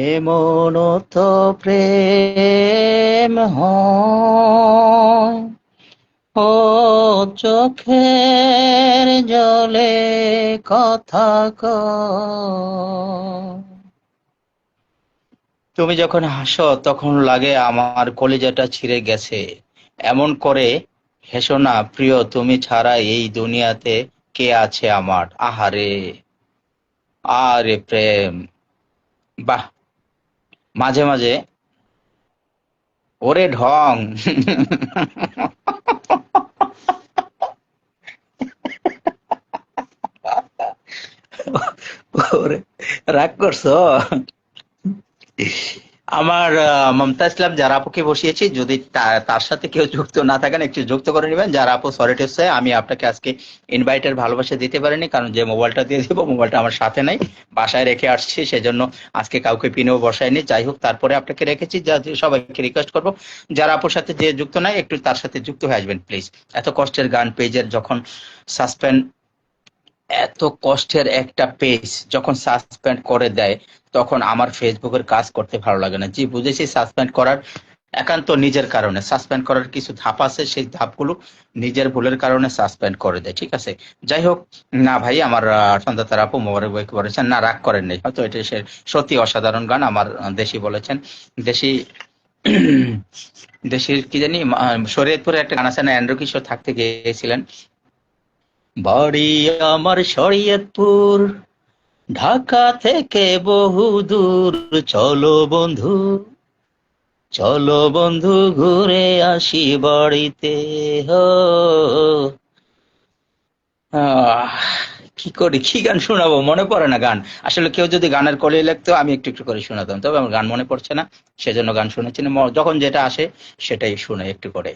S1: এমন তো প্রেম হয় ও চোখের জলে কথা কয়। তুমি যখন হাসো তখন লাগে আমার কলিজাটা ছিঁড়ে গেছে। এমন করে হেসো না প্রিয়, তুমি ছাড়া এই দুনিয়াতে কে আছে আমার? আহারে, আরে প্রেম! বাহ! মাঝে মাঝে ওরে ঢং! ওরে, রাগ করছো? আমার মমতা ইসলাম যারা আপুকে বসিয়েছি, যদি তার সাথে কেউ যুক্ত না থাকেন একটু যুক্ত করে নেবেন। যারা আপু সরি টু সে, আমি আপনাকে আজকে ইনভাইটের ভালোবাসা দিতে পারিনি, কারণ যে মোবাইলটা দিয়ে দিব মোবাইলটা আমার সাথে নাই, বাসায় রেখে আসছি, সেজন্য আজকে কাউকে পিনেও বসায়নি। যাই হোক, তারপরে আপনাকে রেখেছি। যা সবাইকে রিকোয়েস্ট করবো, যারা আপুর সাথে যে যুক্ত নাই একটু তার সাথে যুক্ত হয়ে আসবেন প্লিজ। এত কষ্টের গান পেজের যখন সাসপেন্ড, এত কষ্টের একটা পেজ যখন সাসপেন্ড করে দেয়, তখন আমার ফেসবুকের কাজ করতে ভালো লাগে না। জি বুঝেছি, সাসপেন্ড করার একান্ত নিজের কারণে সাসপেন্ড করার কিছু ধাপ আছে, সেই ধাপগুলো নিজের ভুলের কারণে সাসপেন্ড করে দেয়, ঠিক আছে। যাই হোক, না ভাই, আমার সন্ধ্যা আপু মোবারক ভাই বলেছেন, না রাগ করেন নাই, হয়তো এটা সে সত্যি অসাধারণ গান। আমার দেশি বলেছেন, দেশি দেশের কি জানি শরীয়তপুরে একটা গান আছে না, অ্যান্ড্রু কিশোর থাকতে গিয়েছিলেন, বাড়ি আমার শরীয়তপুর, ঢাকা থেকে বহু দূর, চলো বন্ধু, চলো বন্ধু ঘুরে আসি বাড়িতে। হো আহ, কি করি, কি গান শোনাবো, মনে পড়ে না গান। আসলে কেউ যদি গানের কলি লিখতো আমি একটু একটু করে শোনাতাম, তবে আমার গান মনে পড়ছে না, সেজন্য গান শুনেছি না। যখন যেটা আসে সেটাই শুনে একটু করে।